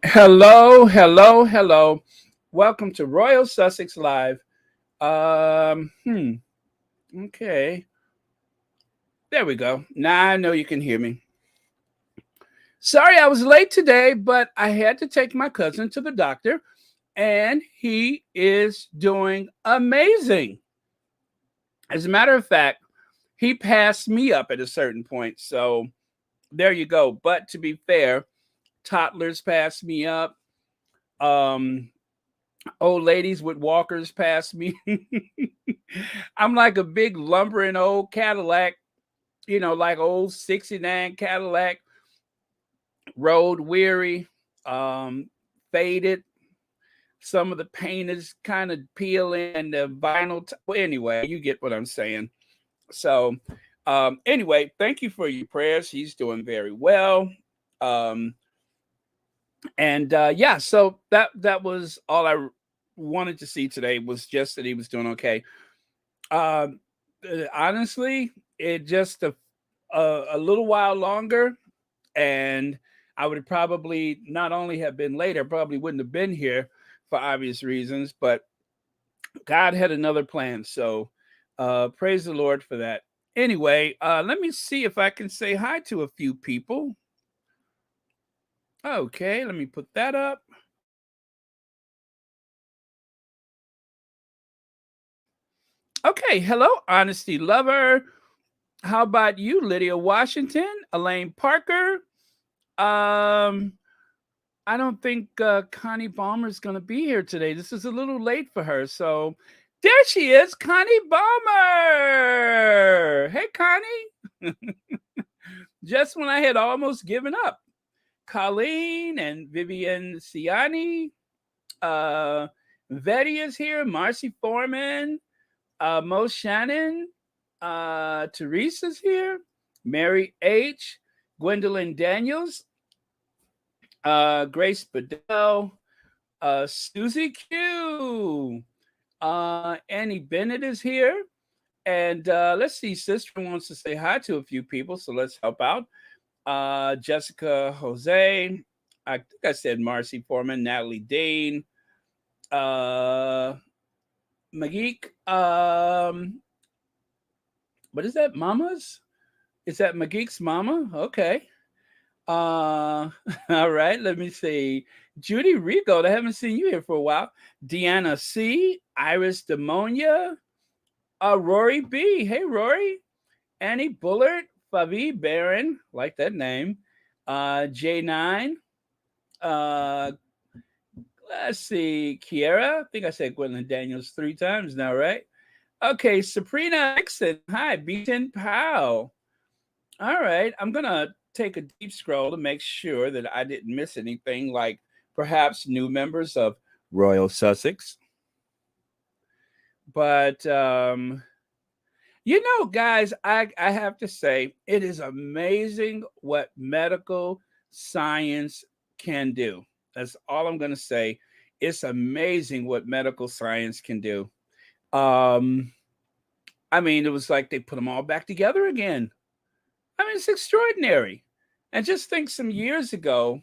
Hello, hello, hello. Welcome to Royal Sussex Live. Um, hmm. Okay. There we go. Now I know you can hear me. Sorry I was late today, but I had to take my cousin to the doctor, and he is doing amazing. As a matter of fact, he passed me up at a certain point. So there you go. But to be fair, toddlers pass me up. Um, Old ladies with walkers pass me. I'm like a big lumbering old Cadillac, like old 69 Cadillac, road weary, um, faded. Some of the paint is kind of peeling and the vinyl. Well, anyway, you get what I'm saying. So, anyway, thank you for your prayers. He's doing very well. Um, and yeah, so that was all I wanted to see today was just that he was doing okay. Um, Honestly, it just a little while longer, and I would probably not only have been later, probably wouldn't have been here for obvious reasons, but God had another plan. So praise the Lord for that. Anyway, let me see if I can say hi to a few people. Okay, let me put that up. Okay, hello, Honesty Lover. How about you, Lydia Washington, Elaine Parker? Um, I don't think Connie Balmer is going to be here today. This is a little late for her. So there she is, Connie Balmer. Hey, Connie. Just when I had almost given up. Colleen and Vivian Ciani. Uh, Vetty is here. Marcy Foreman. Mo Shannon. Teresa's here. Mary H. Gwendolyn Daniels. Grace Bedell. Susie Q. Annie Bennett is here. And let's see, Sister wants to say hi to a few people, so let's help out. Jessica Jose. I think I said Marcy Foreman, Natalie Dane, uh, Magik. What is that? Mama's? Is that Magik's mama? Okay. All right. Let me see. Judy Rigo, I haven't seen you here for a while. Deanna C, Iris Demonia, Rory B. Hey, Rory. Annie Bullard, Favi Barron, like that name. J9. Uh, let's see. Kiera. I think I said Gwendolyn Daniels 3 times now, right? Okay. Sabrina Nixon. Hi. Beaton Powell. All right. I'm going to take a deep scroll to make sure that I didn't miss anything, like perhaps new members of Royal Sussex. But guys, I have to say, it is amazing what medical science can do. That's all I'm going to say. It's amazing what medical science can do. Um, I mean, it was like they put them all back together again. I mean, it's extraordinary. And just think some years ago,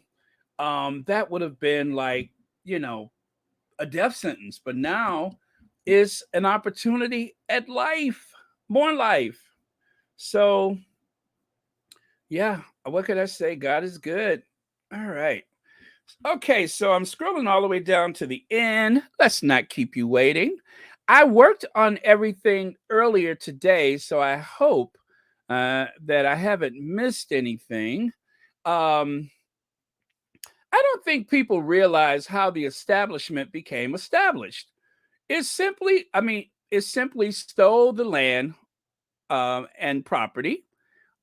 that would have been like, you know, a death sentence. But now it's an opportunity at life, more life. So yeah, what could I say? God is good. All right. Okay, so I'm scrolling all the way down to the end. Let's not keep you waiting. I worked on everything earlier today, so I hope that I haven't missed anything. Um, I don't think people realize how the establishment became established. It simply stole the land and property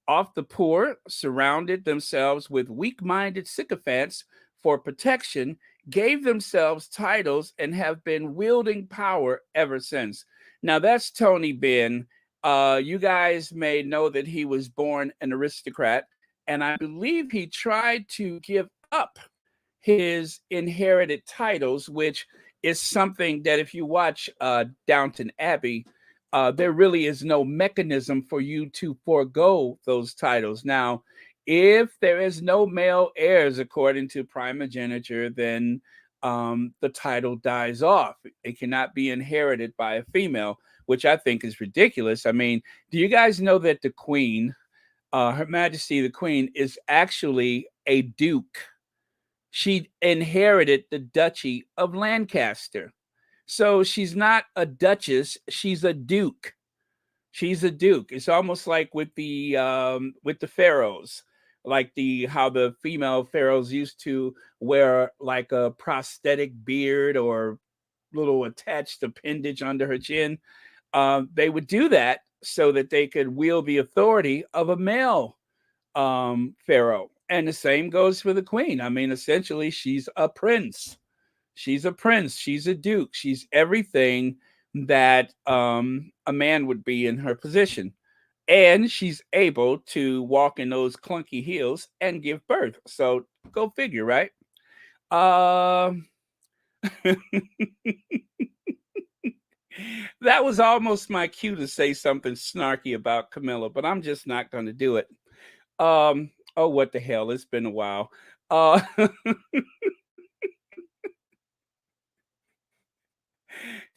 off the poor, surrounded themselves with weak minded sycophants for protection, gave themselves titles, and have been wielding power ever since. Now, that's Tony Benn. You guys may know that he was born an aristocrat, and I believe he tried to give up his inherited titles, which is something that if you watch Downton Abbey, there really is no mechanism for you to forego those titles. Now, If there is no male heirs according to primogeniture, then the title dies off. It cannot be inherited by a female, which I think is ridiculous. I mean, do you guys know that the Queen, Her Majesty the Queen, is actually a duke? She inherited the Duchy of Lancaster. So she's not a duchess, she's a duke. She's a duke. It's almost like with the pharaohs, like the how the female pharaohs used to wear like a prosthetic beard or little attached appendage under her chin. They would do that so that they could wield the authority of a male pharaoh. And the same goes for the queen. I mean, essentially, she's a prince. She's a prince. She's a duke. She's everything that a man would be in her position. And she's able to walk in those clunky heels and give birth. So go figure, right? Um, that was almost my cue to say something snarky about Camilla, but I'm just not going to do it. Oh, what the hell? It's been a while. Uh,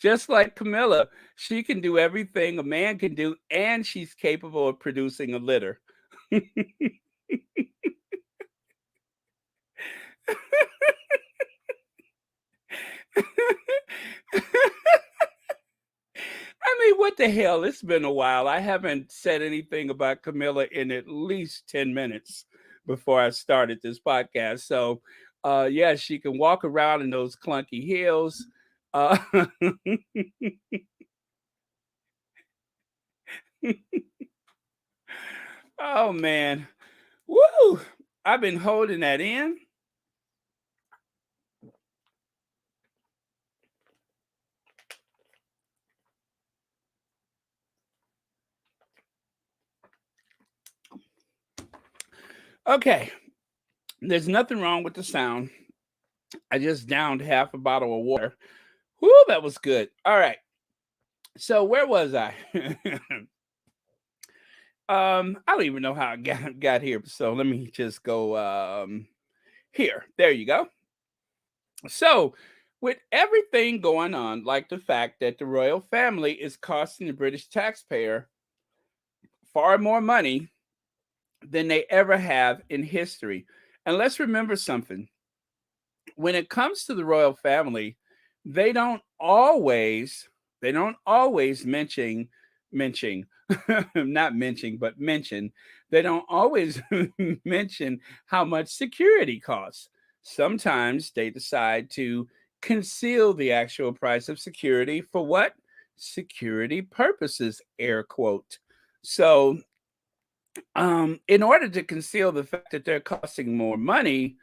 just like Camilla, she can do everything a man can do, and she's capable of producing a litter. I mean, what the hell? It's been a while. I haven't said anything about Camilla in at least 10 minutes before I started this podcast. So, yeah, she can walk around in those clunky heels. Uh, oh, man. Woo! I've been holding that in. Okay. There's nothing wrong with the sound. I just downed half a bottle of water. Whoo, that was good. All right. So where was I? I don't even know how I got here. So let me just go here. There you go. So with everything going on, like the fact that the royal family is costing the British taxpayer far more money than they ever have in history. And let's remember something. When it comes to the royal family, they don't always mention not mention but mention they don't always mention how much security costs. Sometimes they decide to conceal the actual price of security for what? Security purposes, air quote. So, in order to conceal the fact that they're costing more money,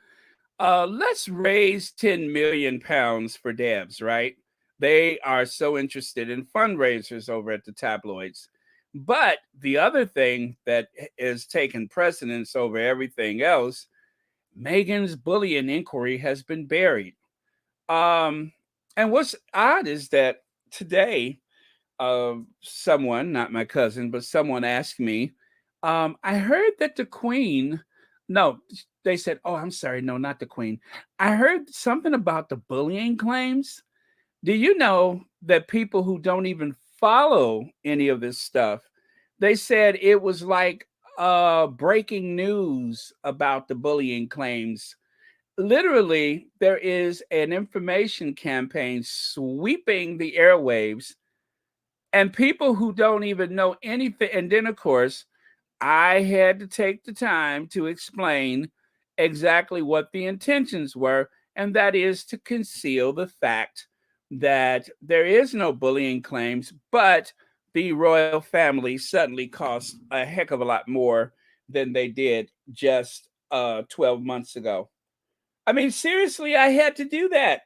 let's raise 10 million pounds for Debs, right? They are so interested in fundraisers over at the tabloids. But the other thing that is taking precedence over everything else, Meghan's bullying inquiry has been buried. Um, and what's odd is that today, someone, not my cousin, but someone asked me, I heard that the Queen, no, they said, oh, I'm sorry, no, not the Queen. I heard something about the bullying claims. Do you know that people who don't even follow any of this stuff, they said it was like breaking news about the bullying claims. Literally, there is an information campaign sweeping the airwaves, and people who don't even know anything. And then, of course, I had to take the time to explain exactly what the intentions were, and that is to conceal the fact that there is no bullying claims, but the royal family suddenly cost a heck of a lot more than they did just 12 months ago. I mean, seriously, I had to do that.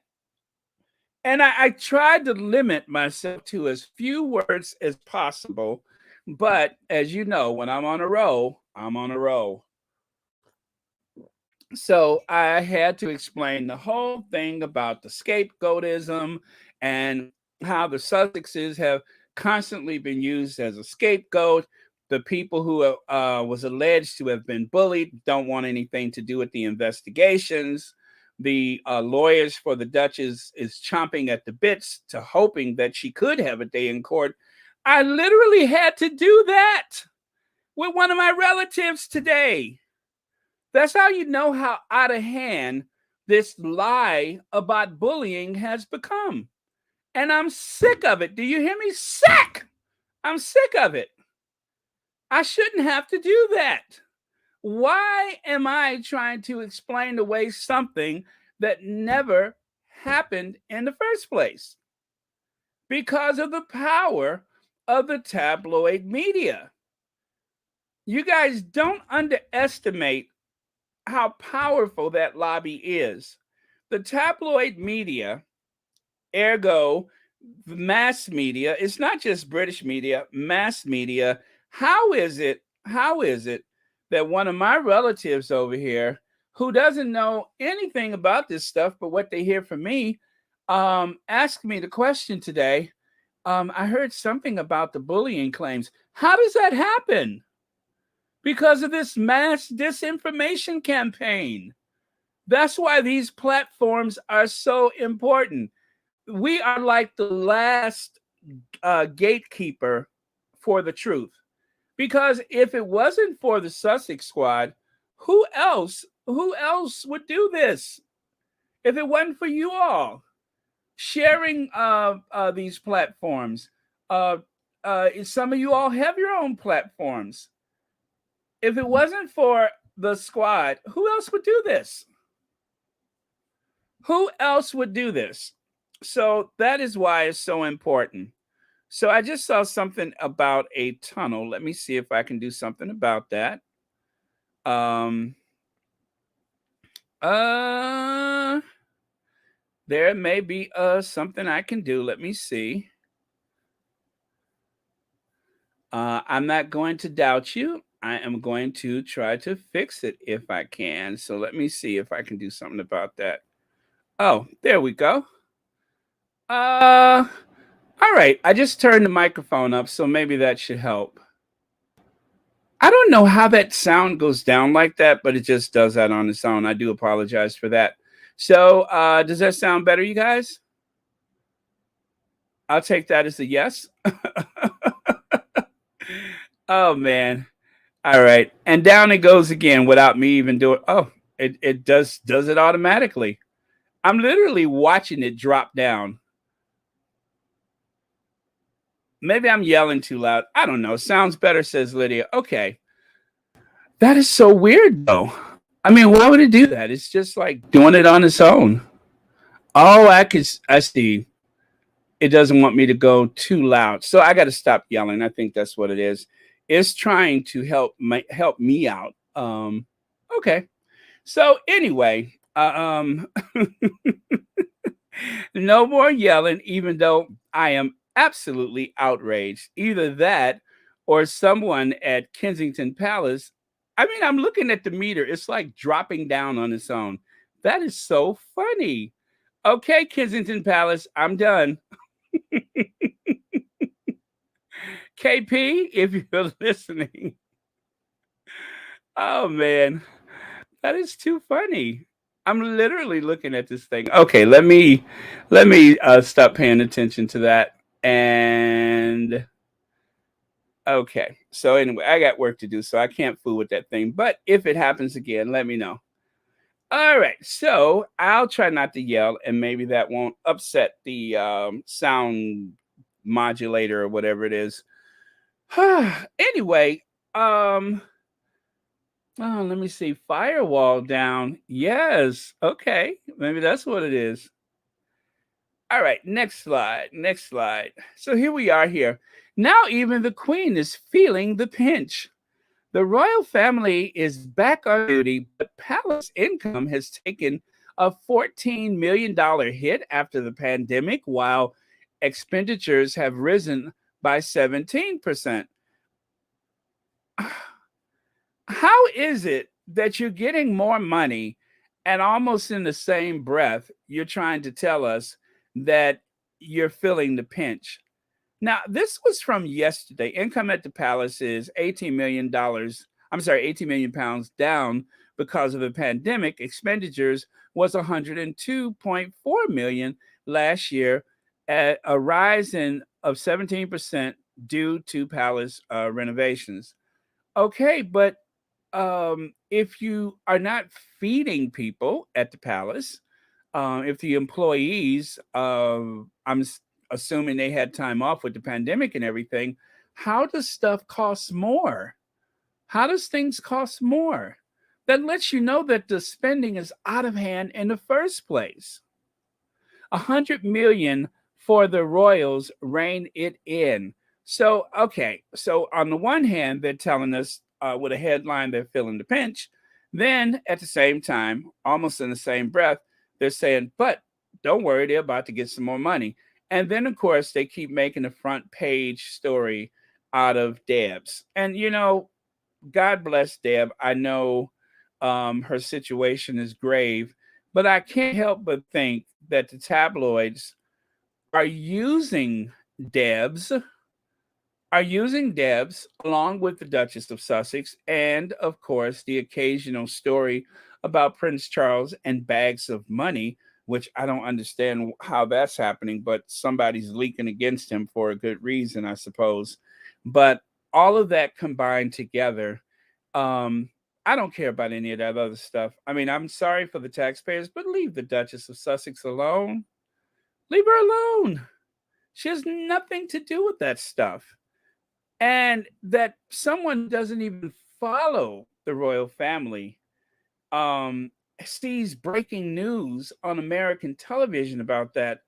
And I tried to limit myself to as few words as possible. But as you know, when I'm on a roll, I'm on a roll. So I had to explain the whole thing about the scapegoatism and how the Sussexes have constantly been used as a scapegoat. The people who was alleged to have been bullied don't want anything to do with the investigations. The lawyers for the Duchess is chomping at the bits to hoping that she could have a day in court. I literally had to do that with one of my relatives today. That's how you know how out of hand this lie about bullying has become. And I'm sick of it. Do you hear me? Sick! I'm sick of it. I shouldn't have to do that. Why am I trying to explain away something that never happened in the first place? Because of the power of the tabloid media. You guys don't underestimate how powerful that lobby is. The tabloid media, ergo mass media, it's not just British media, mass media. How is it that one of my relatives over here who doesn't know anything about this stuff but what they hear from me asked me the question today? I heard something about the bullying claims. How does that happen? Because of this mass disinformation campaign. That's why these platforms are so important. We are like the last gatekeeper for the truth. Because if it wasn't for the Sussex squad, who else would do this? If it wasn't for you all sharing these platforms, some of you all have your own platforms. If it wasn't for the squad, who else would do this? Who else would do this? So that is why it's so important. So I just saw something about a tunnel. Let me see if I can do something about that. Um uh there may be something I can do. Let me see. I'm not going to doubt you. I am going to try to fix it if I can. So let me see if I can do something about that. Oh, there we go. All right. I just turned the microphone up, so maybe that should help. I don't know how that sound goes down like that, but it just does that on its own. I do apologize for that. So, does that sound better, you guys? I'll take that as a yes. Oh man. All right. And down it goes again without me even doing. Oh, it does it automatically. I'm literally watching it drop down. Maybe I'm yelling too loud. I don't know. Sounds better, says Lydia. Okay. That is so weird though. I mean, why would it do that? It's just like doing it on its own. Oh, I see. It doesn't want me to go too loud. So I got to stop yelling. I think that's what it is. It's trying to help me out. Okay. So anyway, no more yelling, even though I am absolutely outraged. Either that or someone at Kensington Palace. I mean, I'm looking at the meter. It's like dropping down on its own. That is so funny. Okay, Kensington Palace, I'm done. KP, if you're listening. Oh man, that is too funny. I'm literally looking at this thing. Okay, let me stop paying attention to that. And okay, so anyway, I got work to do, so I can't fool with that thing. But if it happens again, let me know. All right, so I'll try not to yell, and maybe that won't upset the sound modulator or whatever it is. Anyway, um, oh, let me see. Firewall down. Yes. Okay. Maybe that's what it is. All right. Next slide. Next slide. So here we are here. Now, even the Queen is feeling the pinch. The royal family is back on duty, but palace income has taken a $14 million hit after the pandemic, while expenditures have risen by 17%. How is it that you're getting more money and almost in the same breath, you're trying to tell us that you're feeling the pinch? Now, this was from yesterday. Income at the palace is $18 million. I'm sorry, 18 million pounds down because of the pandemic. Expenditures was 102.4 million last year, at a rise of 17% due to palace renovations. Okay, but if you are not feeding people at the palace, if the employees, assuming they had time off with the pandemic and everything, how does stuff cost more? How does things cost more? That lets you know that the spending is out of hand in the first place. 100 million for the royals rein it in. So okay, so on the one hand they're telling us with a headline they're feeling the pinch, then at the same time, almost in the same breath, they're saying, but don't worry, they're about to get some more money. And then of course they keep making a front page story out of Debs. And God bless Deb. I know her situation is grave, but I can't help but think that the tabloids are using Debs, along with the Duchess of Sussex, and of course the occasional story about Prince Charles and bags of money, which I don't understand how that's happening, but somebody's leaking against him for a good reason, I suppose. But all of that combined together, um, I don't care about any of that other stuff. I mean, I'm sorry for the taxpayers, but leave the Duchess of Sussex alone. Leave her alone. She has nothing to do with that stuff. And that someone who doesn't even follow the royal family um, sees breaking news on American television about that.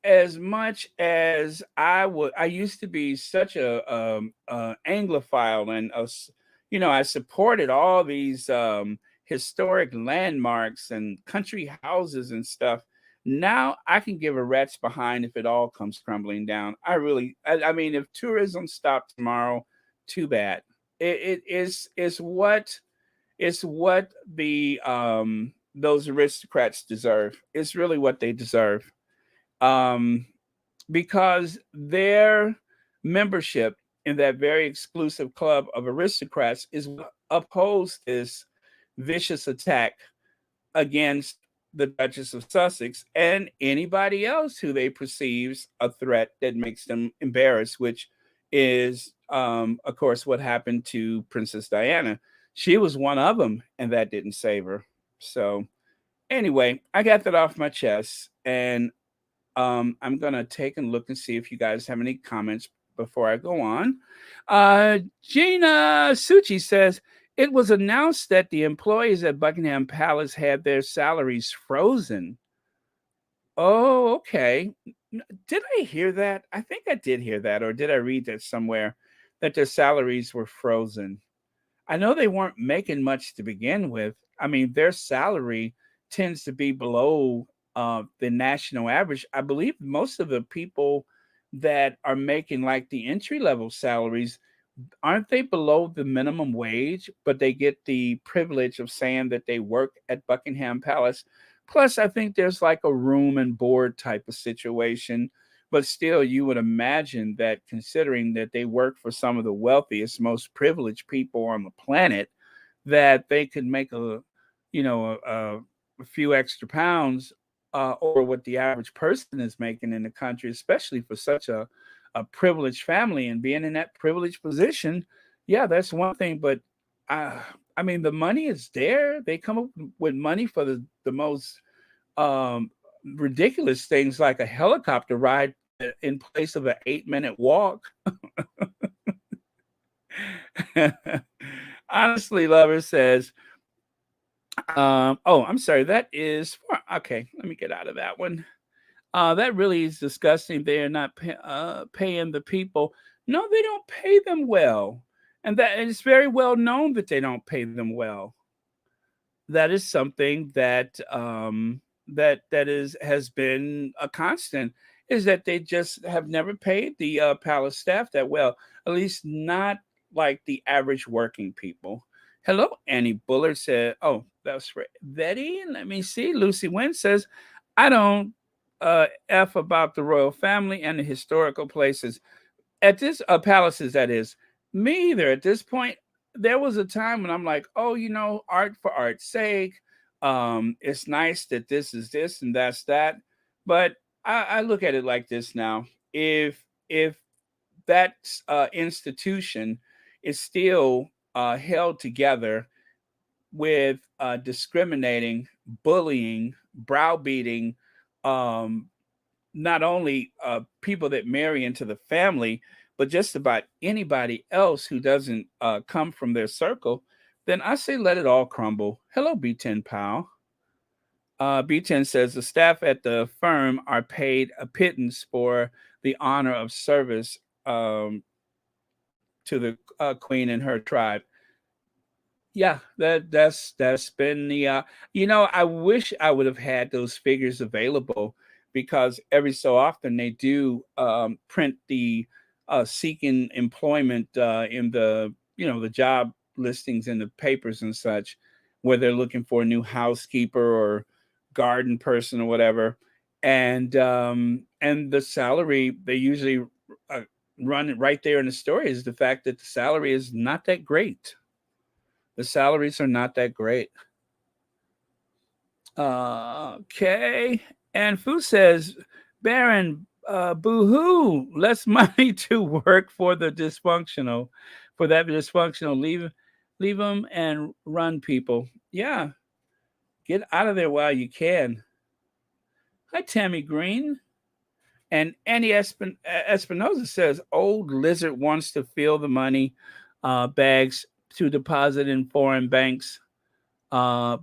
As much as I used to be such a Anglophile, and I supported all these historic landmarks and country houses and stuff. Now I can give a rat's behind if it all comes crumbling down. I mean, if tourism stopped tomorrow, too bad. It is what the those aristocrats deserve. It's really what they deserve, um, because their membership in that very exclusive club of aristocrats is what upholds this vicious attack against the Duchess of Sussex and anybody else who they perceives a threat that makes them embarrassed, which is, of course, what happened to Princess Diana. She was one of them, and that didn't save her. So, anyway, I got that off my chest, and I'm gonna take a look and see if you guys have any comments before I go on. Gina Suchi says it was announced that the employees at Buckingham Palace had their salaries frozen. Oh, okay. Did I hear that? I think I did hear that, or did I read that somewhere that their salaries were frozen? I know they weren't making much to begin with. I mean, their salary tends to be below the national average. I believe most of the people that are making like the entry level salaries, aren't they below the minimum wage, but they get the privilege of saying that they work at Buckingham Palace. Plus, I think there's like a room and board type of situation. But still, you would imagine that considering that they work for some of the wealthiest, most privileged people on the planet, that they could make a few extra pounds over what the average person is making in the country, especially for such a privileged family and being in that privileged position. Yeah, that's one thing. But uh, I mean, the money is there. They come up with money for the most um, ridiculous things, like a helicopter ride in place of an 8-minute walk. Honestly, Lover says, oh, I'm sorry. Okay. Let me get out of that one. That really is disgusting. They are not paying the people. No, they don't pay them well, and it's very well known that they don't pay them well. That is something that is has been a constant, is that they just have never paid the palace staff that well, at least not like the average working people. Hello, Annie Bullard said, oh, that's right, Betty. Let me see. Lucy Wynn says, I don't. F about the royal family and the historical places at this palaces, that is. Me either. At this point, there was a time when I'm like, oh, art for art's sake. It's nice that this is this and that's that. But I look at it like this now. If that institution is still held together with discriminating, bullying, browbeating, um, not only people that marry into the family, but just about anybody else who doesn't come from their circle, then I say let it all crumble. Hello, B10 pal. B10 says the staff at the firm are paid a pittance for the honor of service to the queen and her tribe. Yeah, that's been the I wish I would have had those figures available because every so often they do print the seeking employment in the the job listings in the papers and such, where they're looking for a new housekeeper or garden person or whatever, and the salary they usually uh, run it right there in the story is the fact that the salary is not that great. The salaries are not that great. Okay. And Fu says, Baron, boo hoo, less money to work for the dysfunctional, for that dysfunctional. Leave them and run people. Yeah, get out of there while you can. Hi, Tammy Green. And Annie Espinoza says, old lizard wants to fill the money bags to deposit in foreign banks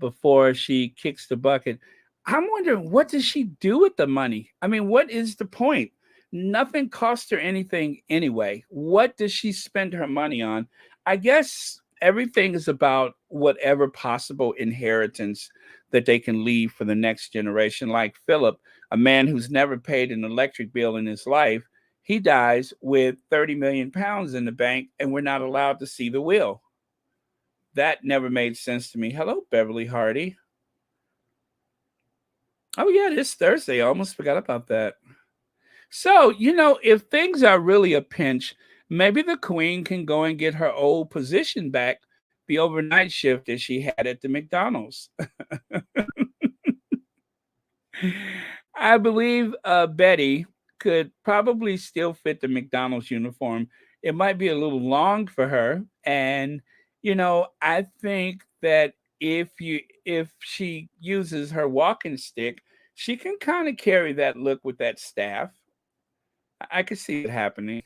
before she kicks the bucket. I'm wondering, what does she do with the money? I mean, what is the point? Nothing costs her anything anyway. What does she spend her money on? I guess everything is about whatever possible inheritance that they can leave for the next generation. Like Philip, a man who's never paid an electric bill in his life, he dies with 30 million pounds in the bank, and we're not allowed to see the will. That never made sense to me. Hello, Beverly Hardy. Oh, yeah, it is Thursday. I almost forgot about that. So, if things are really a pinch, maybe the queen can go and get her old position back, the overnight shift that she had at the McDonald's. I believe Betty could probably still fit the McDonald's uniform. It might be a little long for her, and I think that if she uses her walking stick, she can kind of carry that look with that staff. I could see it happening.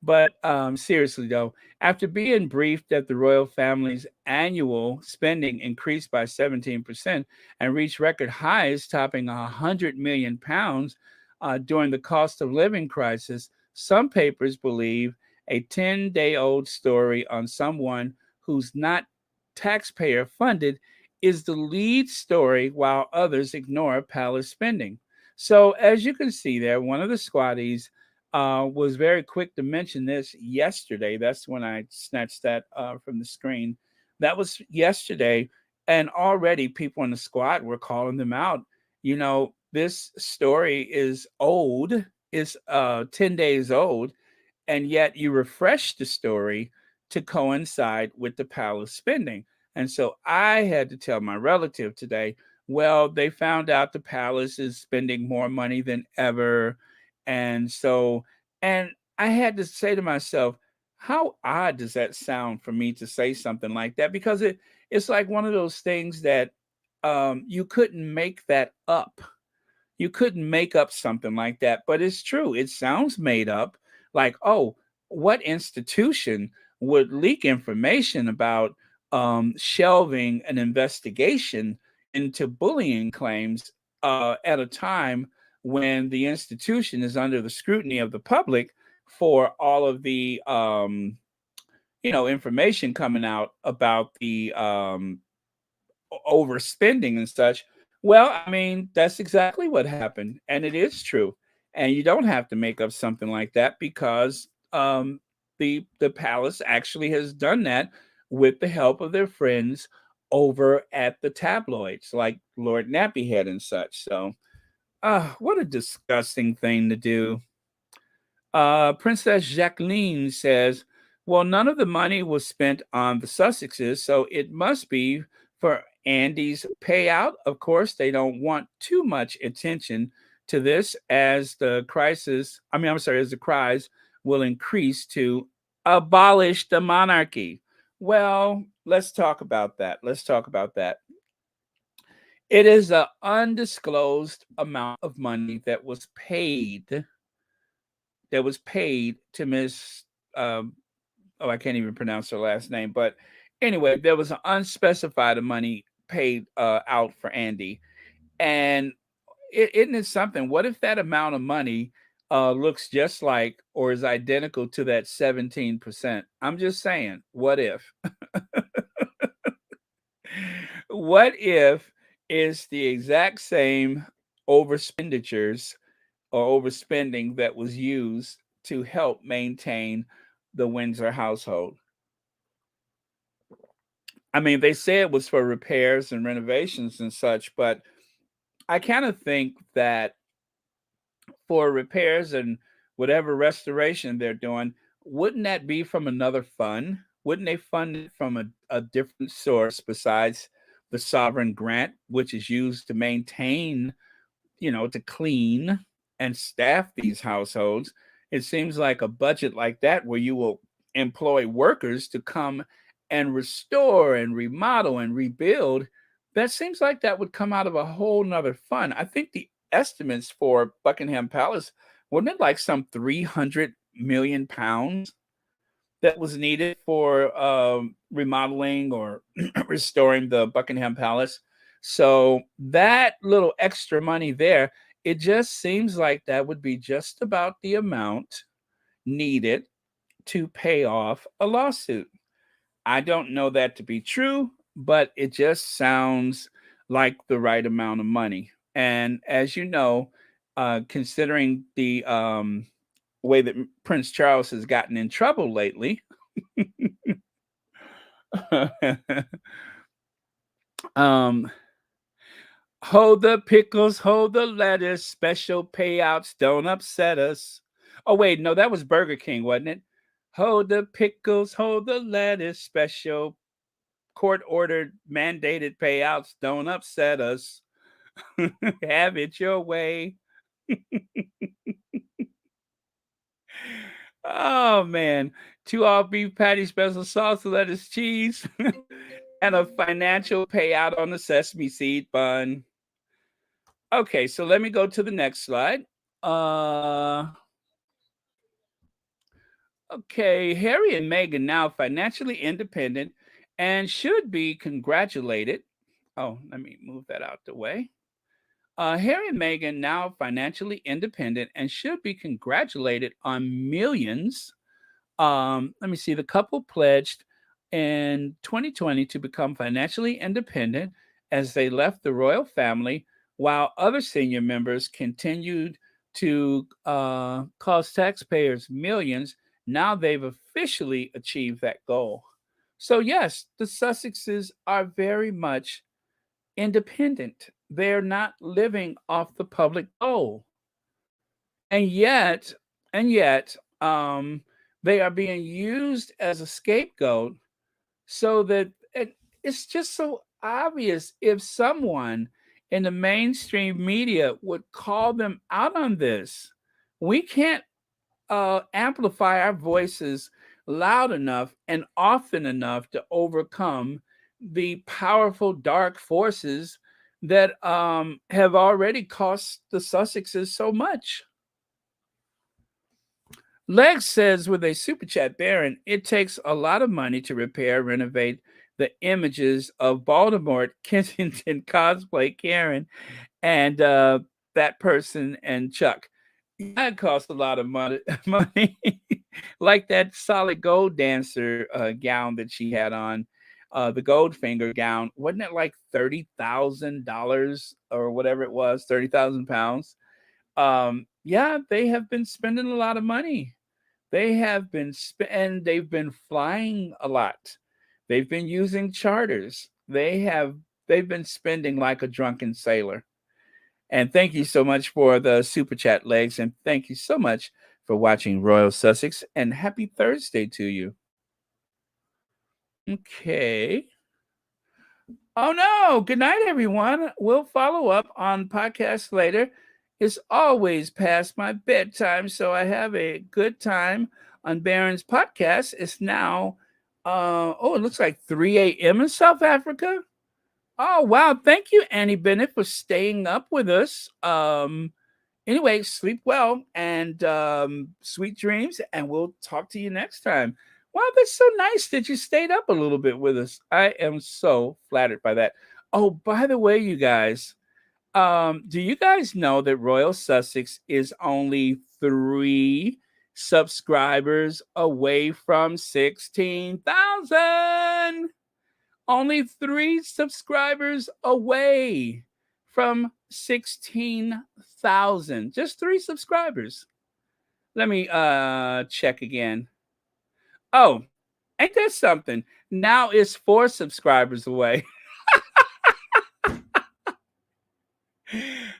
But seriously, though, after being briefed that the royal family's annual spending increased by 17% and reached record highs, topping £100 million during the cost of living crisis, some papers believe a 10-day-old story on someone who's not taxpayer funded is the lead story, while others ignore palace spending. So, as you can see there, one of the squatties was very quick to mention this yesterday. That's when I snatched that from the screen. That was yesterday, and already people in the squad were calling them out. This story is old, it's 10 days old, and yet you refresh the story to coincide with the palace spending. And so I had to tell my relative today, well, they found out the palace is spending more money than ever. And so, and I had to say to myself, how odd does that sound for me to say something like that? Because it's like one of those things that you couldn't make that up. You couldn't make up something like that, but it's true. It sounds made up. Like, oh, what institution would leak information about shelving an investigation into bullying claims at a time when the institution is under the scrutiny of the public for all of the information coming out about the overspending and such. Well, I mean, that's exactly what happened, and it is true. And you don't have to make up something like that because the palace actually has done that with the help of their friends over at the tabloids, like Lord Nappyhead and such. So What a disgusting thing to do. Princess Jacqueline says, well, none of the money was spent on the Sussexes, so it must be for Andy's payout. Of course, they don't want too much attention to this as the crisis, I'm sorry, as the cries will increase to abolish the monarchy. Well, let's talk about that. Let's talk about that. It is an undisclosed amount of money that was paid to Miss. Um, oh, I can't even pronounce her last name, but anyway, there was an unspecified money paid out for Andy, and isn't it something? What if that amount of money looks just like or is identical to that 17%? I'm just saying, what if? What if it's the exact same overspenditures or overspending that was used to help maintain the Windsor household? I mean, they say it was for repairs and renovations and such, but I kind of think that for repairs and whatever restoration they're doing, wouldn't that be from another fund? Wouldn't they fund it from a different source besides the sovereign grant, which is used to maintain, to clean and staff these households? It seems like a budget like that where you will employ workers to come and restore and remodel and rebuild, that seems like that would come out of a whole nother fund. I think the estimates for Buckingham Palace, wasn't it like some 300 million pounds that was needed for remodeling or restoring the Buckingham Palace? So that little extra money there, it just seems like that would be just about the amount needed to pay off a lawsuit. I don't know that to be true, but it just sounds like the right amount of money. And as you know, considering the way that Prince Charles has gotten in trouble lately, um, hold the pickles, hold the lettuce, special payouts don't upset us. Oh, wait, no, that was Burger King, wasn't it? Hold the pickles, hold the lettuce, special court ordered mandated payouts don't upset us. Have it your way. Oh man. Two all beef patties, special sauce, lettuce, cheese, and a financial payout on the sesame seed bun. Okay, so let me go to the next slide. Uh okay, Harry and Meghan now financially independent and should be congratulated. Oh, let me move that out the way. Harry and Meghan now financially independent and should be congratulated on millions. Let me see. The couple pledged in 2020 to become financially independent as they left the royal family, while other senior members continued to cost taxpayers millions. Now they've officially achieved that goal. So, yes, the Sussexes are very much independent. They're not living off the public dole. And yet, and yet, they are being used as a scapegoat so that it's just so obvious if someone in the mainstream media would call them out on this. We can't amplify our voices loud enough and often enough to overcome the powerful dark forces that have already cost the Sussexes so much. Lex says with a super chat, Baron, it takes a lot of money to repair, renovate the images of Baltimore Kensington cosplay Karen and that person and Chuck. Yeah, it costs a lot of money. money. Like that solid gold dancer gown that she had on, the Goldfinger gown. Wasn't it like $30,000 or whatever it was, 30,000 pounds? Yeah, they have been spending a lot of money. They have been and they've been flying a lot. They've been using charters. They've been spending like a drunken sailor. And thank you so much for the super chat legs. And thank you so much for watching Royal Sussex. And happy Thursday to you. Okay. Oh no. Good night, everyone. We'll follow up on podcasts later. It's always past my bedtime, so I have a good time on Baron's podcast. It's now it looks like 3 a.m. in South Africa. Oh wow. Thank you, Annie Bennett, for staying up with us. Anyway, sleep well and sweet dreams, and we'll talk to you next time. Wow, that's so nice that you stayed up a little bit with us. I am so flattered by that. Oh, by the way, you guys, do you guys know that Royal Sussex is only 3 subscribers away from 16,000? Only 3 subscribers away from 16,000. Just 3 subscribers. Let me check again. Oh, ain't that something? Now it's 4 subscribers away.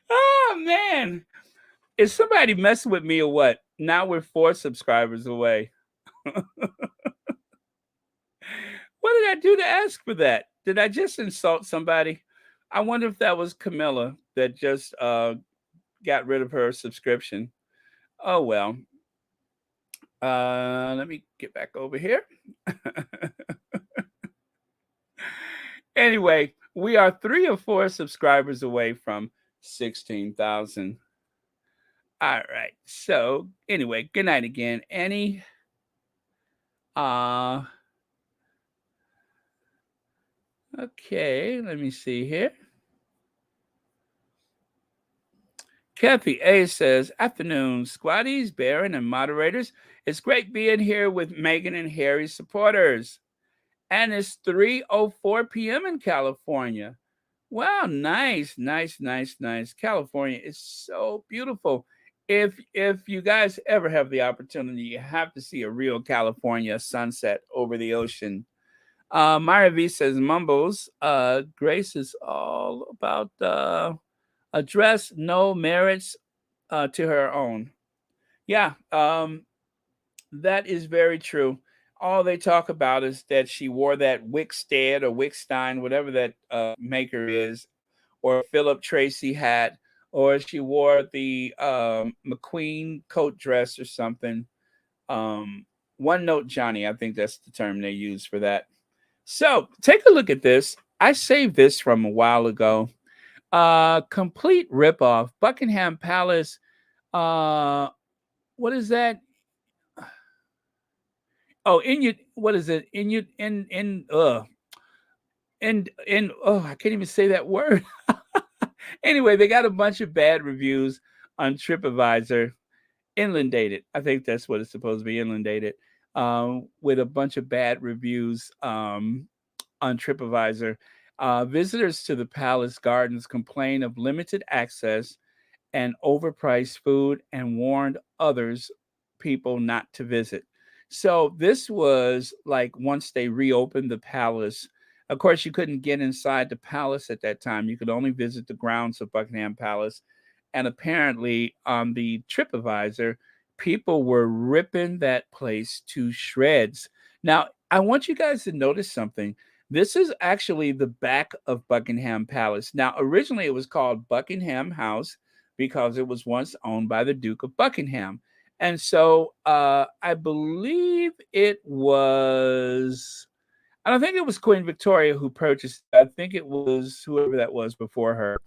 Oh man. Is somebody messing with me or what? Now we're 4 subscribers away. What did I do to ask for that? Did I just insult somebody? I wonder if that was Camilla that just got rid of her subscription. Oh well. Let me get back over here. Anyway, we are 3 or 4 subscribers away from 16,000. All right. So anyway, good night again, Annie. Okay, let me see here. Kathy A says, afternoon, squatties, Baron, and moderators. It's great being here with Meghan and Harry's supporters. And it's 3:04 p.m. in California. Wow, nice. California is so beautiful. If you guys ever have the opportunity, you have to see a real California sunset over the ocean. Myra V says, Mumbles, Grace is all about address no merits to her own. Yeah, that is very true. All they talk about is that she wore that Wickstead or Wickstein, whatever that maker is, or Philip Tracy hat, or she wore the McQueen coat dress or something. One Note Johnny, I think that's the term they use for that. So take a look at this. I saved this from a while ago. Complete ripoff. Buckingham Palace. What is that? Oh, Inuit. What is it? Inuit in I can't even say that word. Anyway, they got a bunch of bad reviews on TripAdvisor. Inundated. I think that's what it's supposed to be. Inundated. With a bunch of bad reviews on TripAdvisor. Visitors to the palace gardens complain of limited access and overpriced food and warned others people not to visit. So this was like once they reopened the palace. Of course, you couldn't get inside the palace at that time. You could only visit the grounds of Buckingham Palace. And apparently, on the TripAdvisor, people were ripping that place to shreds. Now, I want you guys to notice something. This is actually the back of Buckingham Palace. Now, originally it was called Buckingham House because it was once owned by the Duke of Buckingham. And so I believe it was, I don't think it was Queen Victoria who purchased it. I think it was whoever that was before her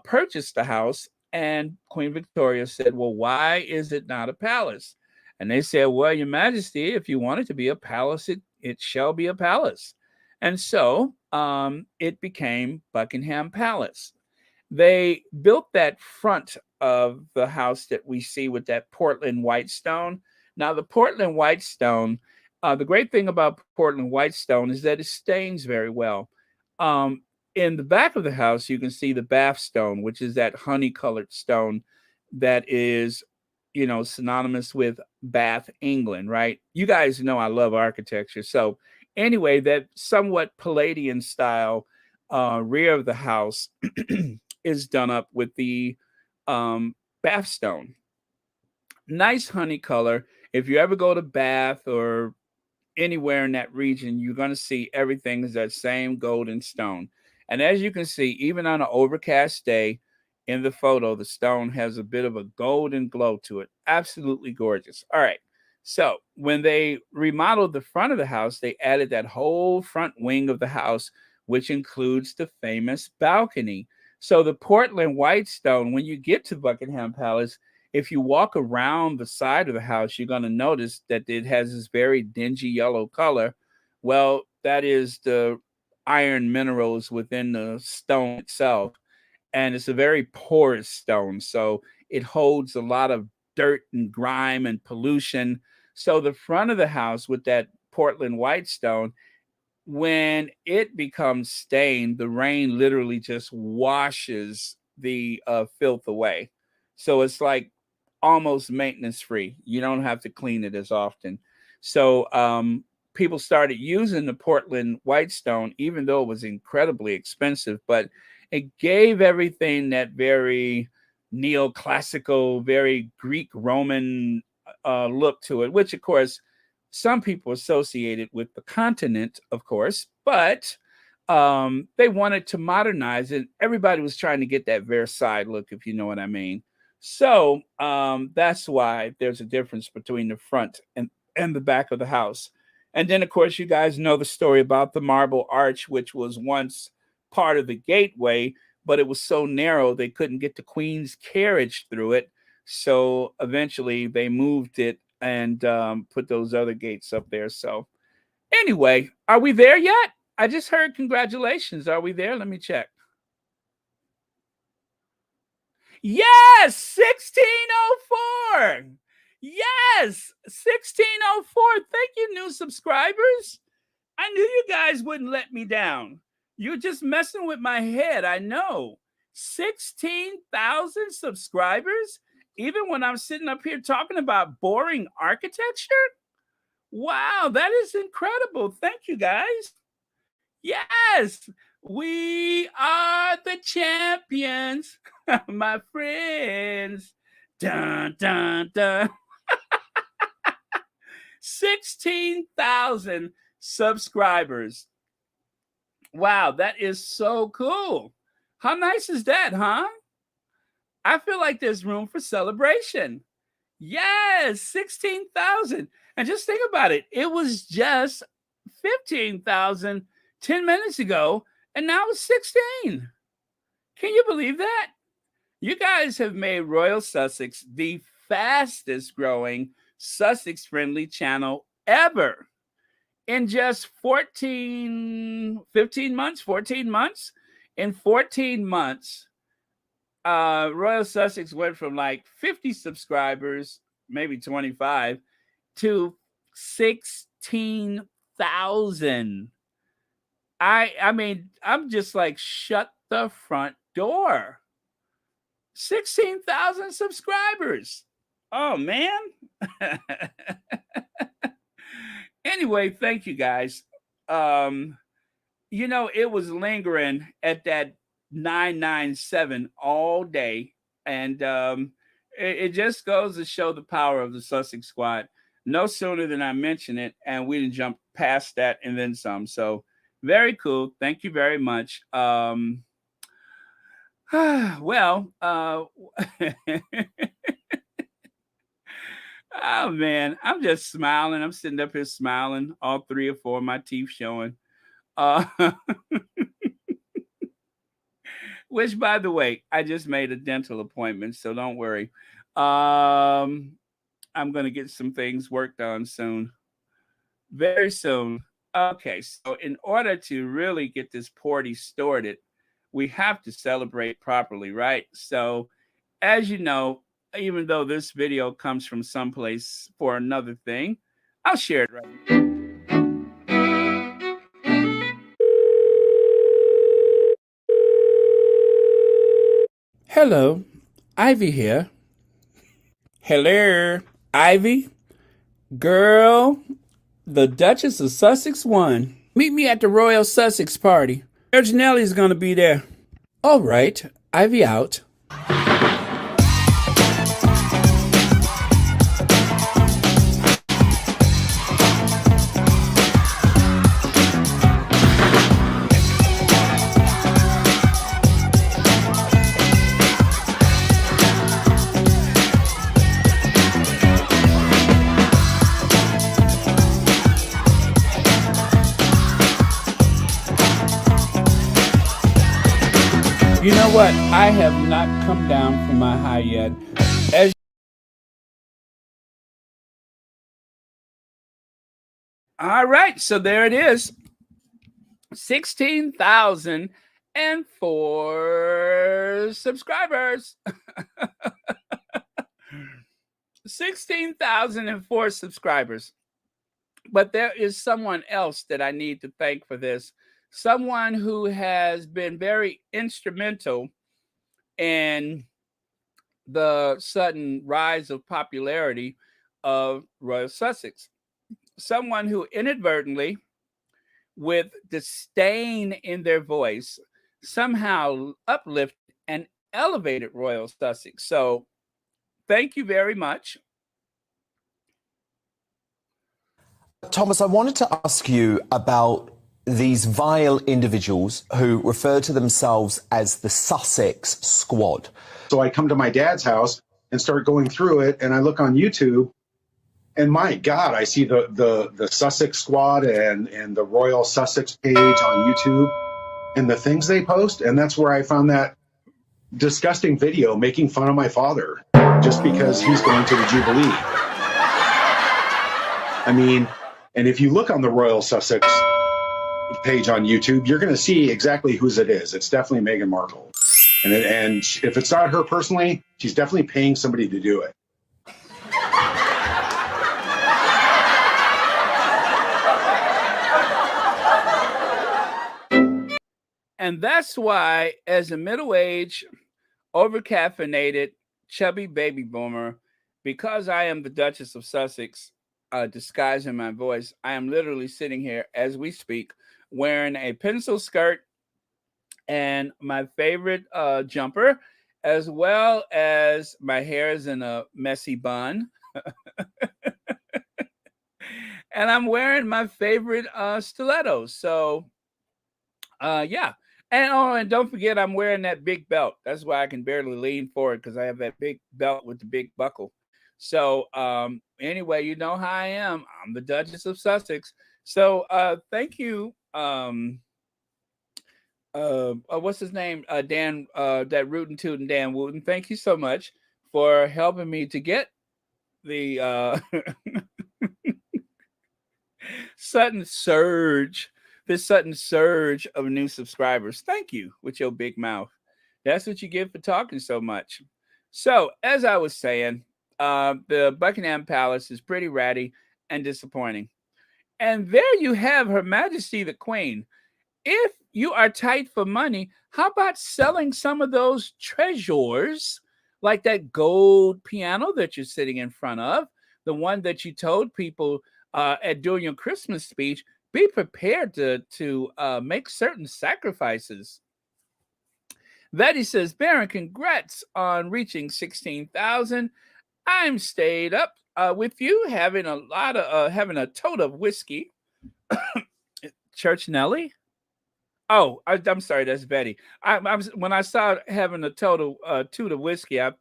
purchased the house. And Queen Victoria said, well, why is it not a palace? And they said, well, Your Majesty, if you want it to be a palace, it shall be a palace. And so it became Buckingham Palace. They built that front of the house that we see with that Portland white stone. Now, the Portland white stone, the great thing about Portland white stone is that it stains very well. In the back of the house, you can see the Bath stone, which is that honey-colored stone that is, synonymous with Bath, England, right? You guys know I love architecture. So anyway, that somewhat Palladian style rear of the house is done up with the bath stone. Nice honey color. If you ever go to Bath or anywhere in that region, you're going to see everything is that same golden stone. And as you can see, even on an overcast day in the photo, the stone has a bit of a golden glow to it. Absolutely gorgeous. All right. So when they remodeled the front of the house, they added that whole front wing of the house, which includes the famous balcony. So the Portland white stone, when you get to Buckingham Palace, if you walk around the side of the house, you're going to notice that it has this very dingy yellow color. Well, that is the iron minerals within the stone itself. And it's a very porous stone. So it holds a lot of dirt and grime and pollution. So the front of the house with that Portland white stone, when it becomes stained, the rain literally just washes the filth away. So it's like almost maintenance free. You don't have to clean it as often. So people started using the Portland whitestone, even though it was incredibly expensive, but it gave everything that very neoclassical, very Greek Roman look to it, which of course some people associate it with the continent, of course, but they wanted to modernize it. Everybody was trying to get that Versailles look, if you know what I mean. So that's why there's a difference between the front and the back of the house. And then, of course, you guys know the story about the Marble Arch, which was once part of the gateway, but it was so narrow they couldn't get the Queen's carriage through it. So eventually they moved it and put those other gates up there. So anyway, are we there yet? I just heard congratulations. Are we there? Let me check. Yes, 1604. Yes, 1604. Thank you, new subscribers. I knew you guys wouldn't let me down. You're just messing with my head. I know. 16,000 subscribers? Even when I'm sitting up here talking about boring architecture? Wow, that is incredible. Thank you, guys. Yes, we are the champions, my friends. Dun, dun, dun. 16,000 subscribers. Wow, that is so cool. How nice is that, huh? I feel like there's room for celebration. Yes, 16,000. And just think about it. It was just 15,000 10 minutes ago, and now it's 16. Can you believe that? You guys have made Royal Sussex the fastest growing Sussex friendly channel ever. In just 14 months, 14 months. In 14 months, Royal Sussex went from like 50 subscribers, maybe 25, to 16,000. I mean, I'm just like, shut the front door. 16,000 subscribers. Oh, man. Anyway, thank you guys. It was lingering at that 997 all day. And it just goes to show the power of the Sussex squad. No sooner than I mention it, and we didn't jump past that and then some. So very cool. Thank you very much. Well, oh man, I'm just smiling. I'm sitting up here smiling, all 3 or 4 of my teeth showing. Uh, which, by the way, I just made a dental appointment, so don't worry. I'm gonna get some things worked on soon, very soon. Okay, so in order to really get this party started, we have to celebrate properly, right? So, as you know, even though this video comes from someplace for another thing, I'll share it right now. Hello, Ivy here. Hello, Ivy. Girl, the Duchess of Sussex won. Meet me at the Royal Sussex party. Serge Nelly's gonna be there. All right, Ivy out. You know what? I have not come down from my high yet. As all right, so there it is. 16,004 subscribers. 16,004 subscribers. But there is someone else that I need to thank for this. Someone who has been very instrumental in the sudden rise of popularity of Royal Sussex. Someone who inadvertently, with disdain in their voice, somehow uplifted and elevated Royal Sussex. So thank you very much. Thomas, I wanted to ask you about these vile individuals who refer to themselves as the Sussex Squad. So I come to my dad's house and start going through it, and I look on YouTube, and my God, I see the Sussex Squad and the Royal Sussex page on YouTube and the things they post, and that's where I found that disgusting video making fun of my father just because he's going to the Jubilee. I mean, and if you look on the Royal Sussex page on YouTube, you're going to see exactly whose it is. It's definitely Meghan Markle. And if it's not her personally, she's definitely paying somebody to do it. And that's why, as a middle-aged, over-caffeinated, chubby baby boomer, because I am the Duchess of Sussex, disguising my voice, I am literally sitting here as we speak, wearing a pencil skirt and my favorite jumper, as well as my hair is in a messy bun. And I'm wearing my favorite stilettos. So, yeah. And don't forget, I'm wearing that big belt. That's why I can barely lean forward, because I have that big belt with the big buckle. So anyway, you know how I am. I'm the Duchess of Sussex. So thank you. What's his name? Dan, that Rootin' Tootin' Dan Wooten. Thank you so much for helping me to get the sudden surge of new subscribers. Thank you with your big mouth. That's what you get for talking so much. So, as I was saying, the Buckingham Palace is pretty ratty and disappointing. And there you have Her Majesty the Queen. If you are tight for money, how about selling some of those treasures, like that gold piano that you're sitting in front of, the one that you told people during your Christmas speech? Be prepared to make certain sacrifices. Betty says, Baron, congrats on reaching 16,000. I'm stayed up with you, having a tote of whiskey. Church Nelly? Oh, I'm sorry, that's Betty. When I saw having a tote of whiskey, I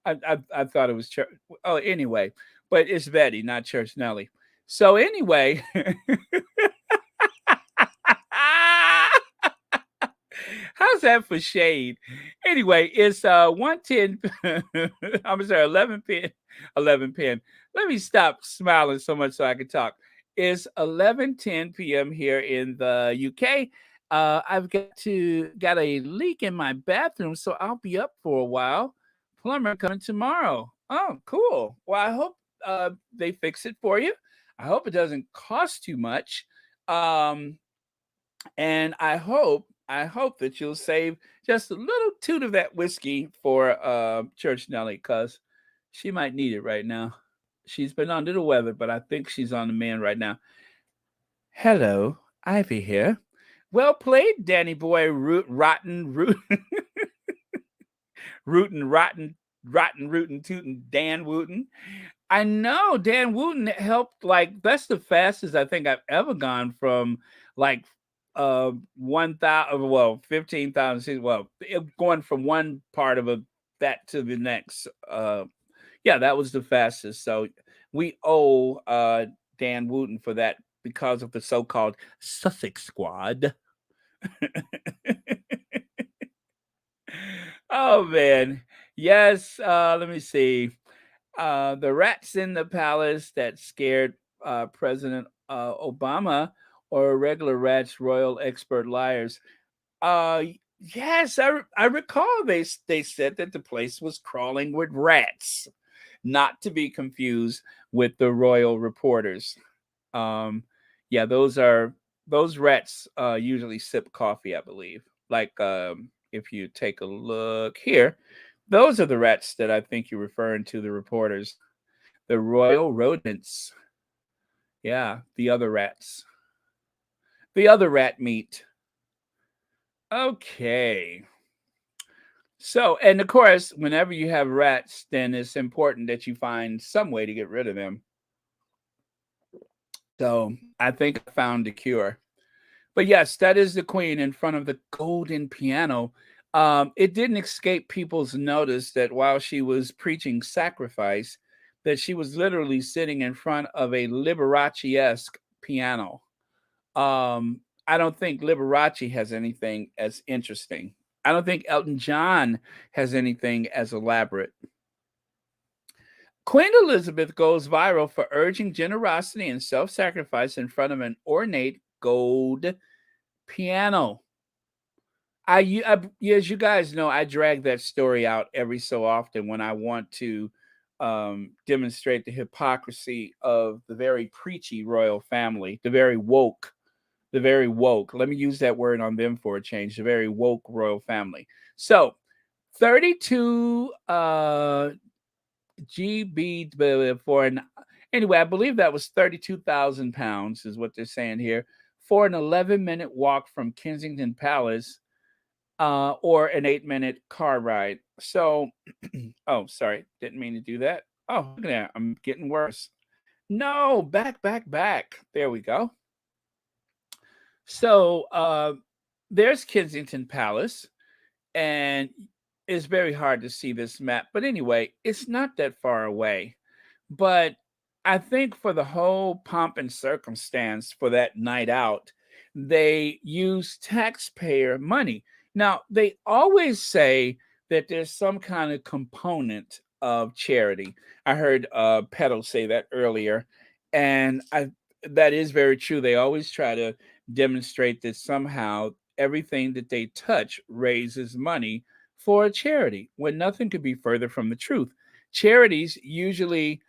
thought it was church. Oh, anyway, but it's Betty, not Church Nelly. So anyway, how's that for shade? Anyway, it's 1:10. I'm sorry, 11:10. 11:10. Let me stop smiling so much so I can talk. It's 11:10 p.m. here in the UK. I've got a leak in my bathroom, so I'll be up for a while. Plumber coming tomorrow. Oh, cool. Well, I hope they fix it for you. I hope it doesn't cost too much. And I hope that you'll save just a little toot of that whiskey for Church Nelly, because she might need it right now. She's been under the weather, but I think she's on the mend right now. Hello, Ivy here. Well played, Danny boy, rotten. Rootin', rootin', tootin', Dan Wooten. I know Dan Wooten helped, like, that's the fastest I think I've ever gone from like 1,000, well, 15,000, well, going from one part of that to the next. Yeah, that was the fastest. So we owe Dan Wooten for that because of the so-called Sussex squad. Oh man. Yes, let me see. The rats in the palace that scared President Obama, or regular rats, royal expert liars. Yes, I recall they said that the place was crawling with rats, not to be confused with the royal reporters. Um, yeah, those rats usually sip coffee, I believe. Like if you take a look here, those are the rats that I think you're referring to, the reporters, the royal rodents. Yeah, the other rats, the other rat meat. Okay. So, and of course, whenever you have rats, then it's important that you find some way to get rid of them. So, I think I found the cure. But yes, that is the queen in front of the golden piano. It didn't escape people's notice that while she was preaching sacrifice, that she was literally sitting in front of a Liberace-esque piano. I don't think Liberace has anything as interesting. I don't think Elton John has anything as elaborate. Queen Elizabeth goes viral for urging generosity and self-sacrifice in front of an ornate gold piano. As you guys know, I drag that story out every so often when I want to demonstrate the hypocrisy of the very preachy royal family, the very woke. The very woke. Let me use that word on them for a change. The very woke royal family. So, 32 GB for an, anyway, I believe that was 32,000 pounds is what they're saying here, for an 11-minute walk from Kensington Palace, or an 8-minute car ride. So, oh, sorry, didn't mean to do that. Oh, look at that. I'm getting worse. No, back. There we go. So, there's Kensington Palace, and it's very hard to see this map. But anyway, it's not that far away. But I think for the whole pomp and circumstance for that night out, they use taxpayer money. Now, they always say that there's some kind of component of charity. I heard Petal say that earlier, and that is very true. They always try to demonstrate that somehow everything that they touch raises money for a charity, when nothing could be further from the truth. Charities usually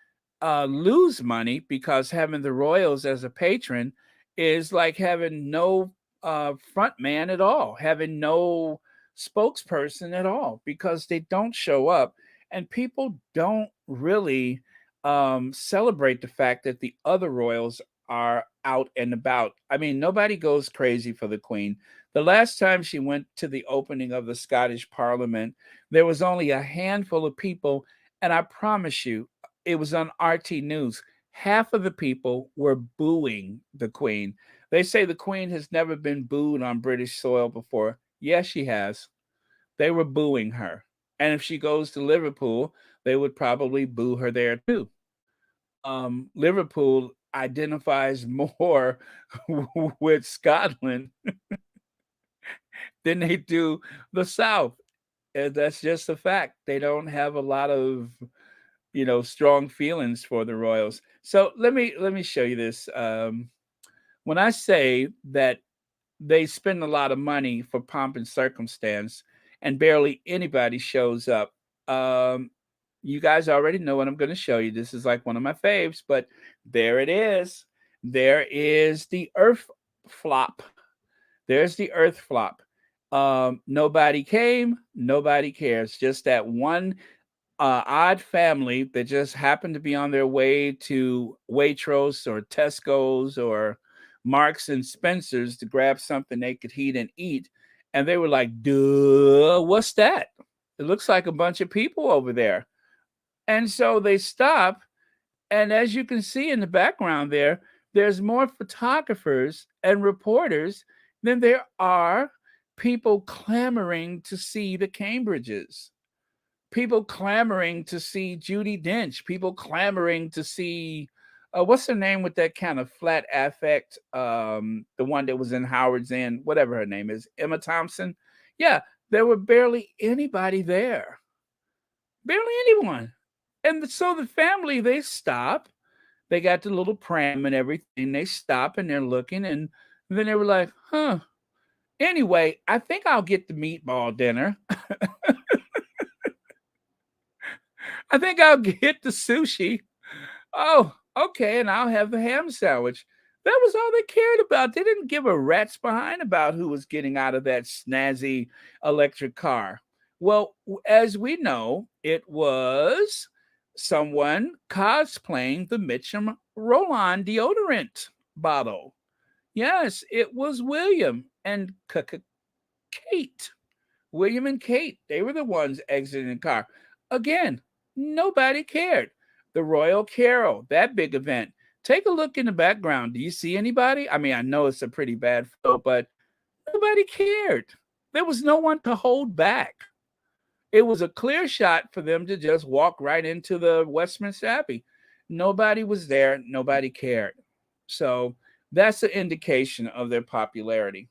lose money because having the royals as a patron is like having no front man at all, having no spokesperson at all, because they don't show up and people don't really celebrate the fact that the other royals are out and about. I mean, nobody goes crazy for the queen. The last time she went to the opening of the Scottish Parliament, there was only a handful of people, and I promise you, it was on RT News. Half of the people were booing the Queen. They say the Queen has never been booed on British soil before. Yes, she has. They were booing her. And if she goes to Liverpool, they would probably boo her there too. Liverpool identifies more with Scotland than they do the South. And that's just a fact. They don't have a lot of strong feelings for the royals. So let me show you this. When I say that they spend a lot of money for pomp and circumstance, and barely anybody shows up, you guys already know what I'm going to show you. This is like one of my faves, but there it is. There is the Earth flop. There's the Earth flop. Nobody came. Nobody cares. Just that one odd family that just happened to be on their way to Waitrose or Tesco's or Marks and Spencer's to grab something they could heat and eat. And they were like, duh, what's that? It looks like a bunch of people over there. And so they stop. And as you can see in the background there, there's more photographers and reporters than there are people clamoring to see the Cambridges. People clamoring to see Judi Dench. People clamoring to see what's her name with that kind of flat affect? The one that was in Howard's End, whatever her name is, Emma Thompson. Yeah, there were barely anybody there. Barely anyone. And so the family, they stop. They got the little pram and everything. They stop and they're looking, and then they were like, huh. Anyway, I think I'll get the meatball dinner. I think I'll get the sushi. Oh, okay, and I'll have the ham sandwich. That was all they cared about. They didn't give a rat's behind about who was getting out of that snazzy electric car. Well, as we know, it was someone cosplaying the Mitchum Roll-On deodorant bottle. Yes, it was William and Kate. William and Kate, they were the ones exiting the car. Again, nobody cared. The Royal Carol, that big event. Take a look in the background. Do you see anybody? I mean, I know it's a pretty bad photo, but nobody cared. There was no one to hold back. It was a clear shot for them to just walk right into the Westminster Abbey. Nobody was there. Nobody cared. So that's an indication of their popularity.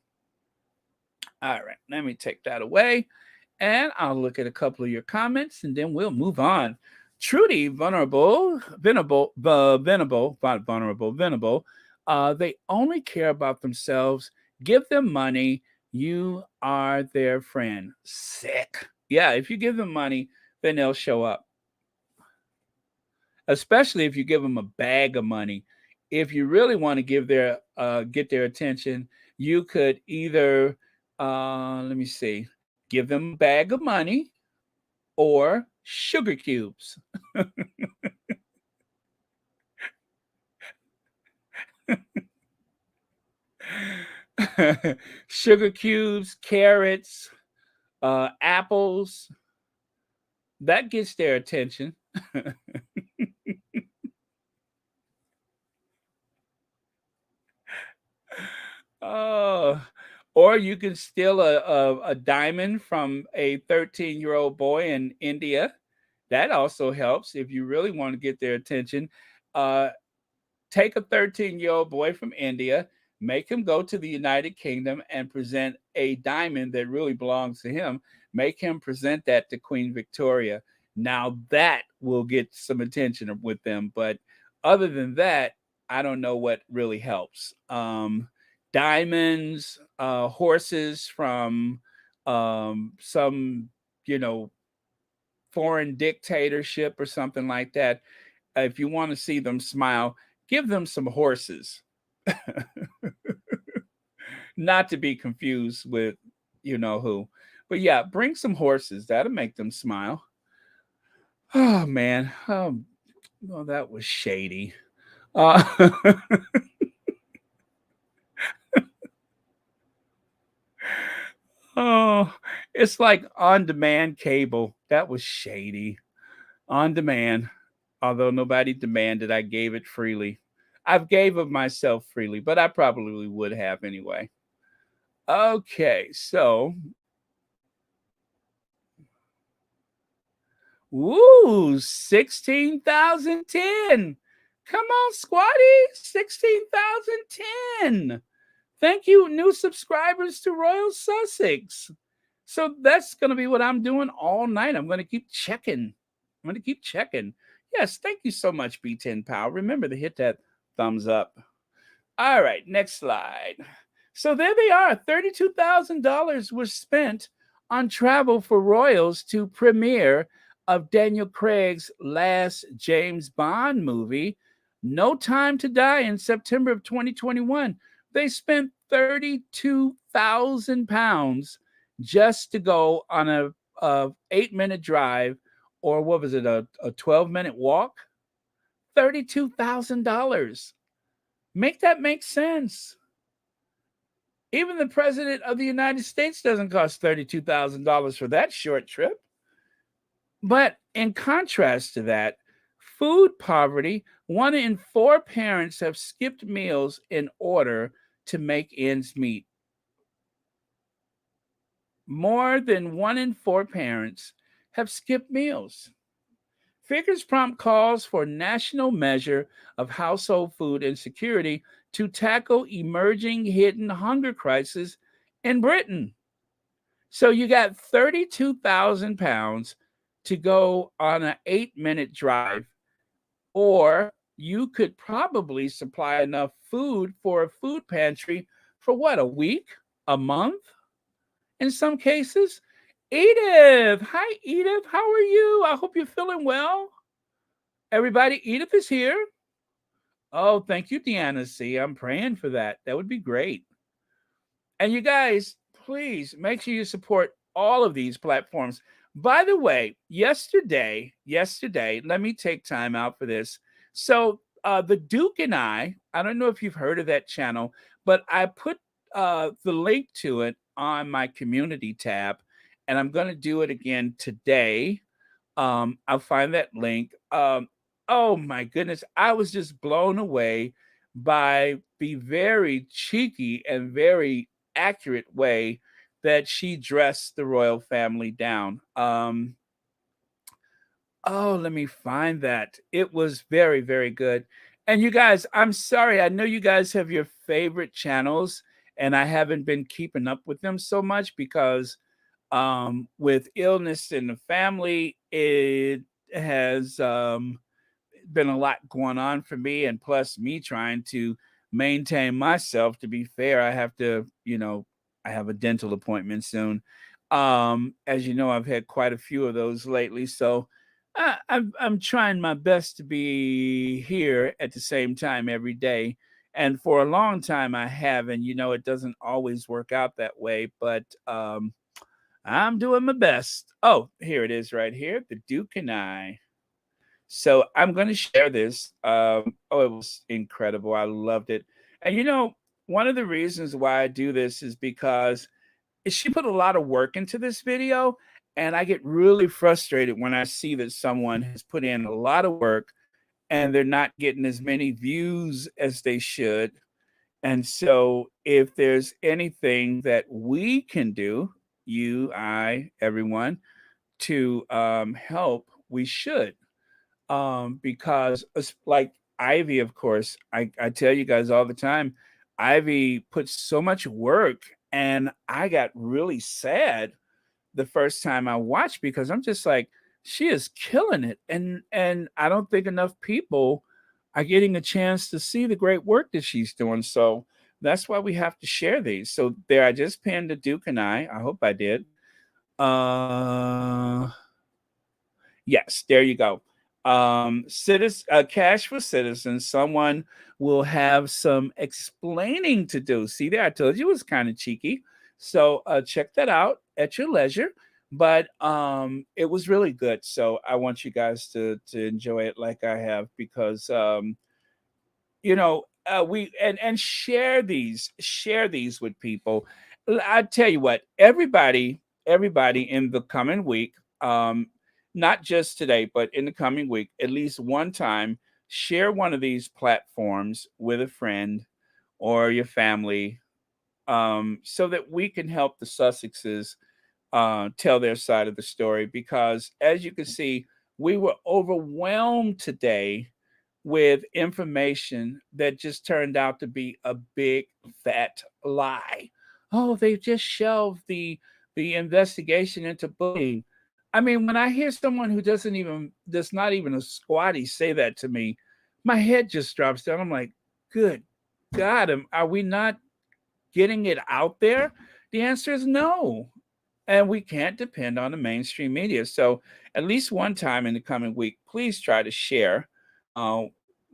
All right, let me take that away, and I'll look at a couple of your comments, and then we'll move on. Trudy, venerable, they only care about themselves. Give them money. You are their friend. Sick. Yeah, if you give them money, then they'll show up. Especially if you give them a bag of money. If you really want to get their attention, you could either let me see, give them a bag of money or sugar cubes. Sugar cubes, carrots, apples. That gets their attention. Oh, or you can steal a diamond from a 13-year-old boy in India. That also helps if you really want to get their attention. Take a 13-year-old boy from India, make him go to the United Kingdom and present a diamond that really belongs to him. Make him present that to Queen Victoria. Now that will get some attention with them. But other than that, I don't know what really helps. Diamonds, horses from some, foreign dictatorship or something like that. If you want to see them smile, give them some horses. Not to be confused with you know who. But yeah, bring some horses. That'll make them smile. Oh, man. Well, that was shady. Oh, it's like on-demand cable. That was shady. On demand. Although nobody demanded, I gave it freely. I've gave of myself freely, but I probably would have anyway. Okay, so woo, 16,010. Come on, squatty, 16,010. Thank you, new subscribers to Royal Sussex. So that's going to be what I'm doing all night. I'm going to keep checking. Yes, thank you so much, B10 Pal. Remember to hit that thumbs up. All right, next slide. So there they are. $32,000 was spent on travel for royals to premiere of Daniel Craig's last James Bond movie, No Time to Die, in September of 2021. They spent £32,000 just to go on a 8-minute drive, or what was it, a 12-minute walk? $32,000. Make that make sense. Even the president of the United States doesn't cost $32,000 for that short trip. But in contrast to that, food poverty, 1 in 4 parents have skipped meals in order to make ends meet. More than 1 in 4 parents have skipped meals. Figures prompt calls for a national measure of household food insecurity to tackle emerging hidden hunger crisis in Britain. So you got 32,000 pounds to go on an 8-minute drive, or you could probably supply enough food for a food pantry for what, a week, a month in some cases? Edith, hi Edith, how are you? I hope you're feeling well. Everybody, Edith is here. Oh, thank you, Deanna. See, I'm praying for that. That would be great. And you guys, please make sure you support all of these platforms. By the way, yesterday, let me take time out for this. So, the Duke and I don't know if you've heard of that channel, but I put the link to it on my community tab, and I'm going to do it again today. I'll find that link. Oh my goodness, I was just blown away by the very cheeky and very accurate way that she dressed the royal family down. Oh, let me find that. It was very, very good. And you guys, I'm sorry. I know you guys have your favorite channels, and I haven't been keeping up with them so much because with illness in the family, it has been a lot going on for me, and plus me trying to maintain myself. To be fair, I have to, I have a dental appointment soon. As you know, I've had quite a few of those lately, so I'm trying my best to be here at the same time every day. And for a long time, I haven't. It doesn't always work out that way, but I'm doing my best. Oh, here it is right here. The Duke and I. So I'm going to share this. Oh, it was incredible. I loved it. And one of the reasons why I do this is because she put a lot of work into this video. And I get really frustrated when I see that someone has put in a lot of work and they're not getting as many views as they should. And so, if there's anything that we can do, you, I, everyone, to help, we should. Because like Ivy, of course, I tell you guys all the time, Ivy put so much work, and I got really sad the first time I watched because I'm just like, she is killing it, and I don't think enough people are getting a chance to see the great work that she's doing. So that's why we have to share these. So there, I just pinned the Duke and I hope I did. Yes, there you go. Cash for citizens. Someone will have some explaining to do. See there, I told you it was kind of cheeky. So check that out at your leisure. But it was really good. So I want you guys to enjoy it like I have, because we and share these with people. I tell you what, everybody in the coming week, not just today but in the coming week, at least one time, share one of these platforms with a friend or your family, so that we can help the Sussexes tell their side of the story, because as you can see, we were overwhelmed today with information that just turned out to be a big fat lie. Oh, they just shelved the investigation into bullying. I mean, when I hear someone who that's not even a squatty say that to me, my head just drops down. I'm like, good God, are we not getting it out there? The answer is no. And we can't depend on the mainstream media. So, at least one time in the coming week, please try to share uh,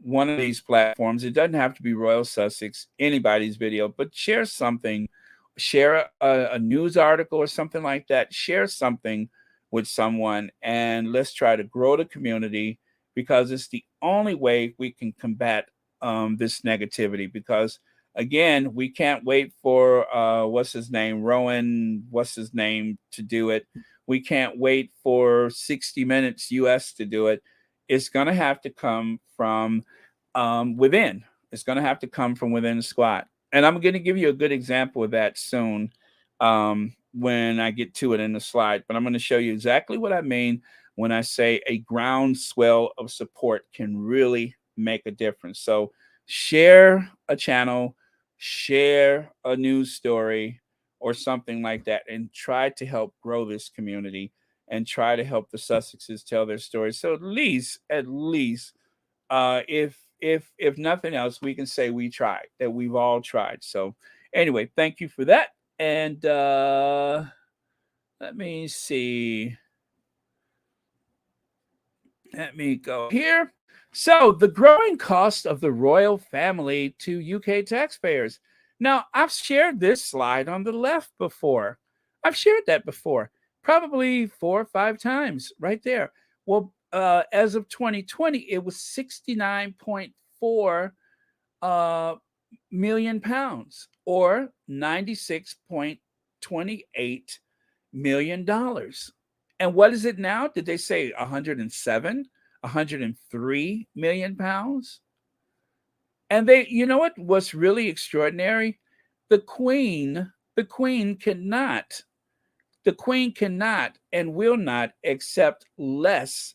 one of these platforms. It doesn't have to be Royal Sussex, anybody's video, but share something. Share a news article or something like that. Share something with someone, and let's try to grow the community, because it's the only way we can combat this negativity. Because again, we can't wait for what's his name, Rowan, what's his name, to do it. We can't wait for 60 Minutes US to do it. It's going to have to come from within. It's going to have to come from within the squad. And I'm going to give you a good example of that soon when I get to it in the slide. But I'm going to show you exactly what I mean when I say a groundswell of support can really make a difference. So share a channel, share a news story or something like that, and try to help grow this community and try to help the Sussexes tell their stories. So at least, if nothing else, we can say we tried, that we've all tried. So anyway, thank you for that. And let me see. Let me go here. So, the growing cost of the royal family to UK taxpayers. Now, I've shared this slide on the left before. I've shared that before, probably 4 or 5 times right there. Well, as of 2020, it was 69.4 million pounds or $96.28 million dollars. And what is it now? Did they say 107, 103 million pounds? And you know what's really extraordinary? The queen cannot and will not accept less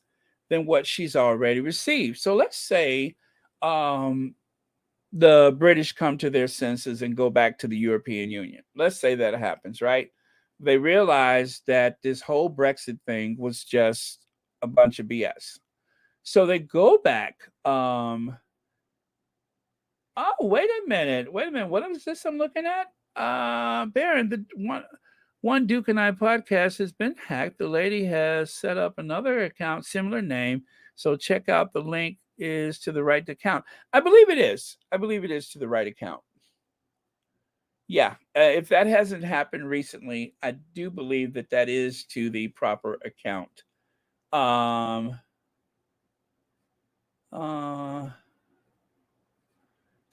than what she's already received. So let's say the British come to their senses and go back to the European Union. Let's say that happens, right? They realize that this whole Brexit thing was just a bunch of BS. So they go back. Oh, wait a minute. What is this I'm looking at? Baron, the one Duke and I podcast has been hacked. The lady has set up another account, similar name. So check out the link is to the right account. I believe it is. I believe it is to the right account. Yeah, if that hasn't happened recently, I do believe that is to the proper account.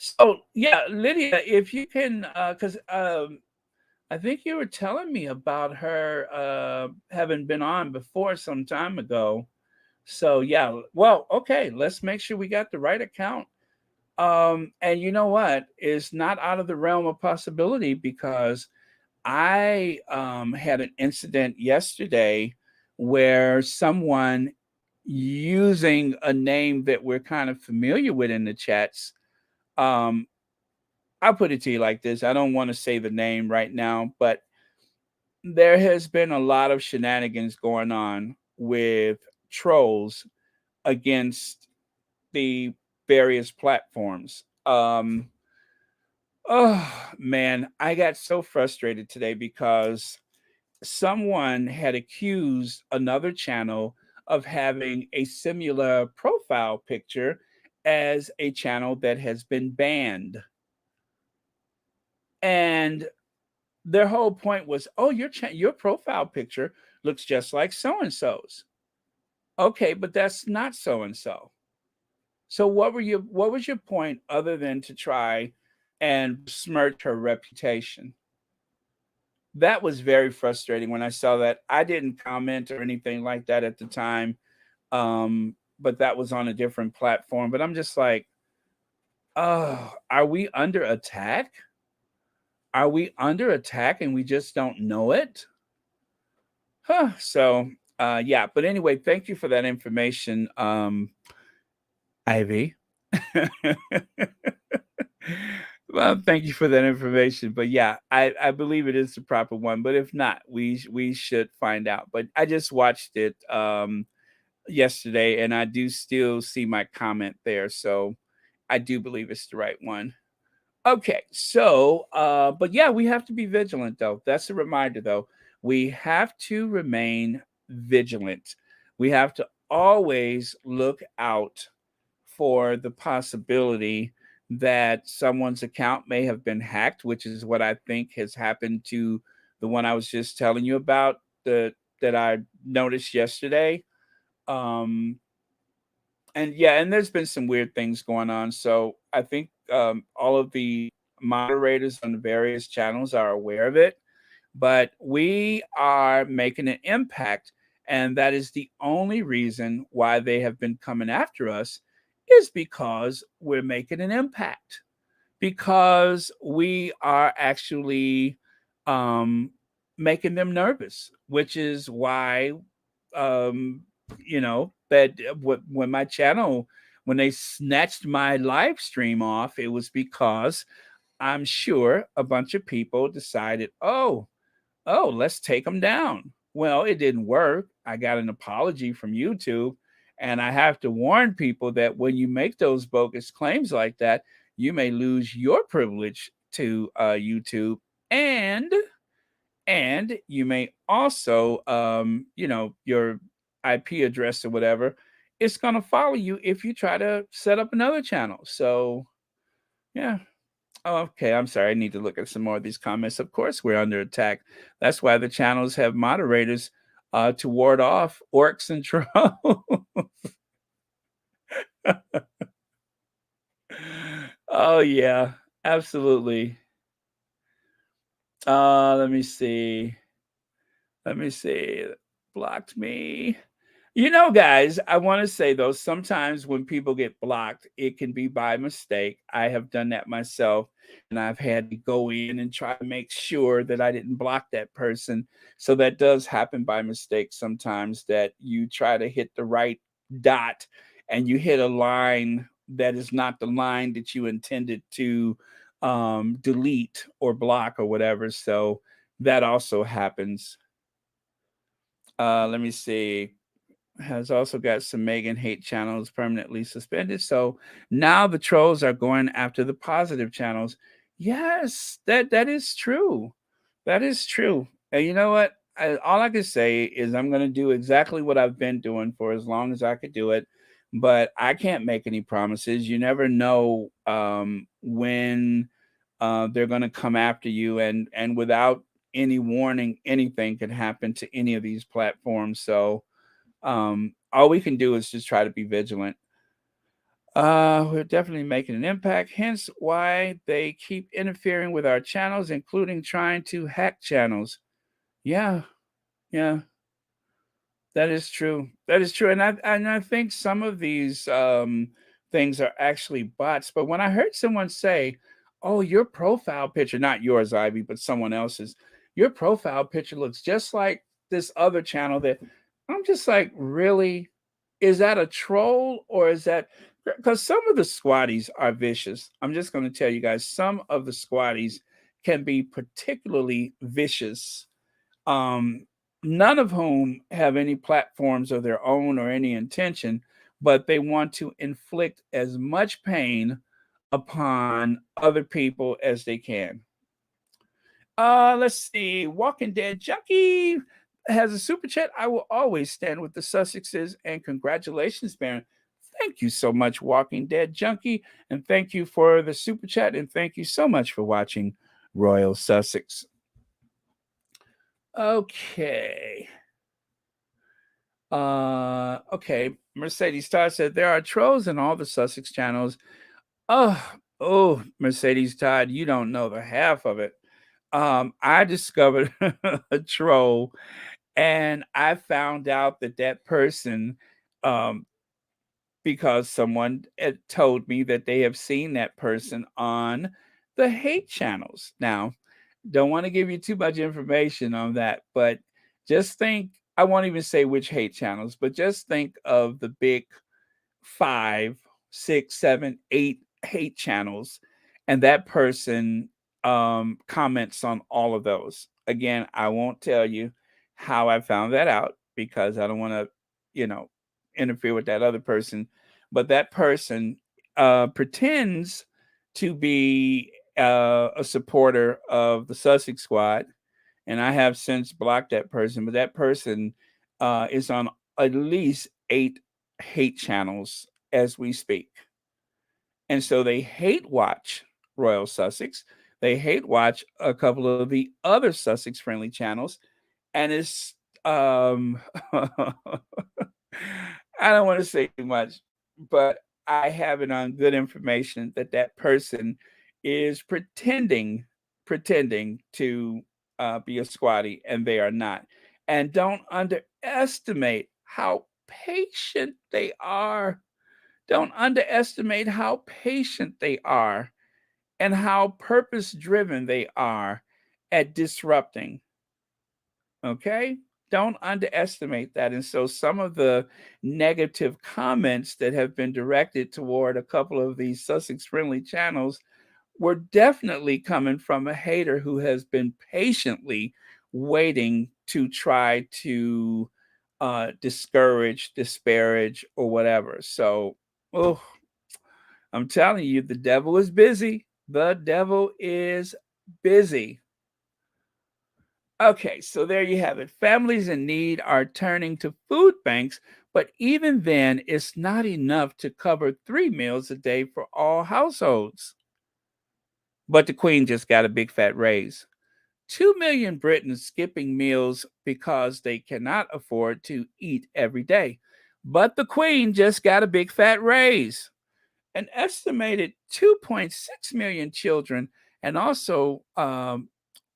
So yeah, Lydia, if you can, because I think you were telling me about her having been on before some time ago. So yeah, well, okay, let's make sure we got the right account. And you know what? It's not out of the realm of possibility because I had an incident yesterday where someone using a name that we're kind of familiar with in the chats. I'll put it to you like this. I don't want to say the name right now, but there has been a lot of shenanigans going on with trolls against the various platforms. Oh man, I got so frustrated today because someone had accused another channel of having a similar profile picture as a channel that has been banned. And their whole point was, "Oh, your profile picture looks just like so and so's." Okay, but that's not so and so. So what was your point other than to try and besmirch her reputation? That was very frustrating when I saw that. I didn't comment or anything like that at the time. But that was on a different platform. But I'm just like, oh, are we under attack? Are we under attack and we just don't know it? Huh. So yeah, but anyway, thank you for that information, Ivy. Well, thank you for that information. But yeah, I believe it is the proper one. But if not, we should find out. But I just watched it yesterday and I do still see my comment there. So I do believe it's the right one. Okay, so but yeah, we have to be vigilant though. That's a reminder though. We have to remain vigilant. We have to always look out for the possibility that someone's account may have been hacked, which is what I think has happened to the one I was just telling you about that I noticed yesterday. Um, and yeah, and there's been some weird things going on. So I think all of the moderators on the various channels are aware of it. but we are making an impact. And that is the only reason why they have been coming after us, is because we're making an impact, because we are actually um, making them nervous, which is why, um, that when my channel, when they snatched my live stream off, it was because I'm sure a bunch of people decided, oh, let's take them down. Well, it didn't work. I got an apology from YouTube. And I have to warn people that when you make those bogus claims like that, you may lose your privilege to YouTube, and you may also, your IP address or whatever, it's going to follow you if you try to set up another channel. So, yeah. Oh, okay, I'm sorry. I need to look at some more of these comments. Of course, we're under attack. That's why the channels have moderators to ward off orcs and trolls. Oh yeah, absolutely. Let me see. Let me see. Blocked me. Guys, I want to say though, sometimes when people get blocked, it can be by mistake. I have done that myself, and I've had to go in and try to make sure that I didn't block that person. So that does happen by mistake sometimes, that you try to hit the right dot and you hit a line that is not the line that you intended to delete or block or whatever. So that also happens. Let me see. Has also got some Meghan hate channels permanently suspended. So now the trolls are going after the positive channels. Yes, that is true. That is true. And you know what? All I can say is I'm going to do exactly what I've been doing for as long as I could do it. But I can't make any promises. You never know when they're going to come after you, and without any warning, anything can happen to any of these platforms. So all we can do is just try to be vigilant. We're definitely making an impact, hence why they keep interfering with our channels, including trying to hack channels. Yeah, yeah, that is true. That is true. And I think some of these things are actually bots. But when I heard someone say, "Oh, your profile picture, not yours, Ivy, but someone else's, your profile picture looks just like this other channel," that I'm just like, really? Is that a troll, or is that, because some of the squatties are vicious? I'm just going to tell you guys, some of the squatties can be particularly vicious. Um, None of whom have any platforms of their own or any intention, but they want to inflict as much pain upon other people as they can. Let's see. Walking Dead Junkie has a super chat. I will always stand with the Sussexes, and congratulations, Baron. Thank you so much, Walking Dead Junkie, and thank you for the super chat, and thank you so much for watching Royal Sussex. Okay. Okay. Mercedes Todd said there are trolls in all the Sussex channels. Oh, Mercedes Todd, you don't know the half of it. I discovered a troll, and I found out that person, um, because someone had told me that they have seen that person on the hate channels. Now, don't want to give you too much information on that, but just think, I won't even say which hate channels, but just think of the big 5, 6, 7, 8 hate channels, and that person comments on all of those. Again, I won't tell you how I found that out, because I don't want to, you know, interfere with that other person. But that person pretends to be a supporter of the Sussex Squad, and I have since blocked that person. But that person is on at least 8 hate channels as we speak. And so they hate watch Royal Sussex. They hate watch a couple of the other Sussex friendly channels. And it's I don't want to say too much, but I have it on good information that that person is pretending to be a squatty, and they are not. And don't underestimate how patient they are. Don't underestimate how patient they are and how purpose driven they are at disrupting. Okay? Don't underestimate that. And so some of the negative comments that have been directed toward a couple of these Sussex friendly channels were definitely coming from a hater who has been patiently waiting to try to discourage, disparage, or whatever. So, oh, I'm telling you, the devil is busy. The devil is busy. Okay, so there you have it. Families in need are turning to food banks, but even then, it's not enough to cover 3 meals a day for all households. But the Queen just got a big fat raise. 2 million Britons skipping meals because they cannot afford to eat every day. But the Queen just got a big fat raise. An estimated 2.6 million children, and also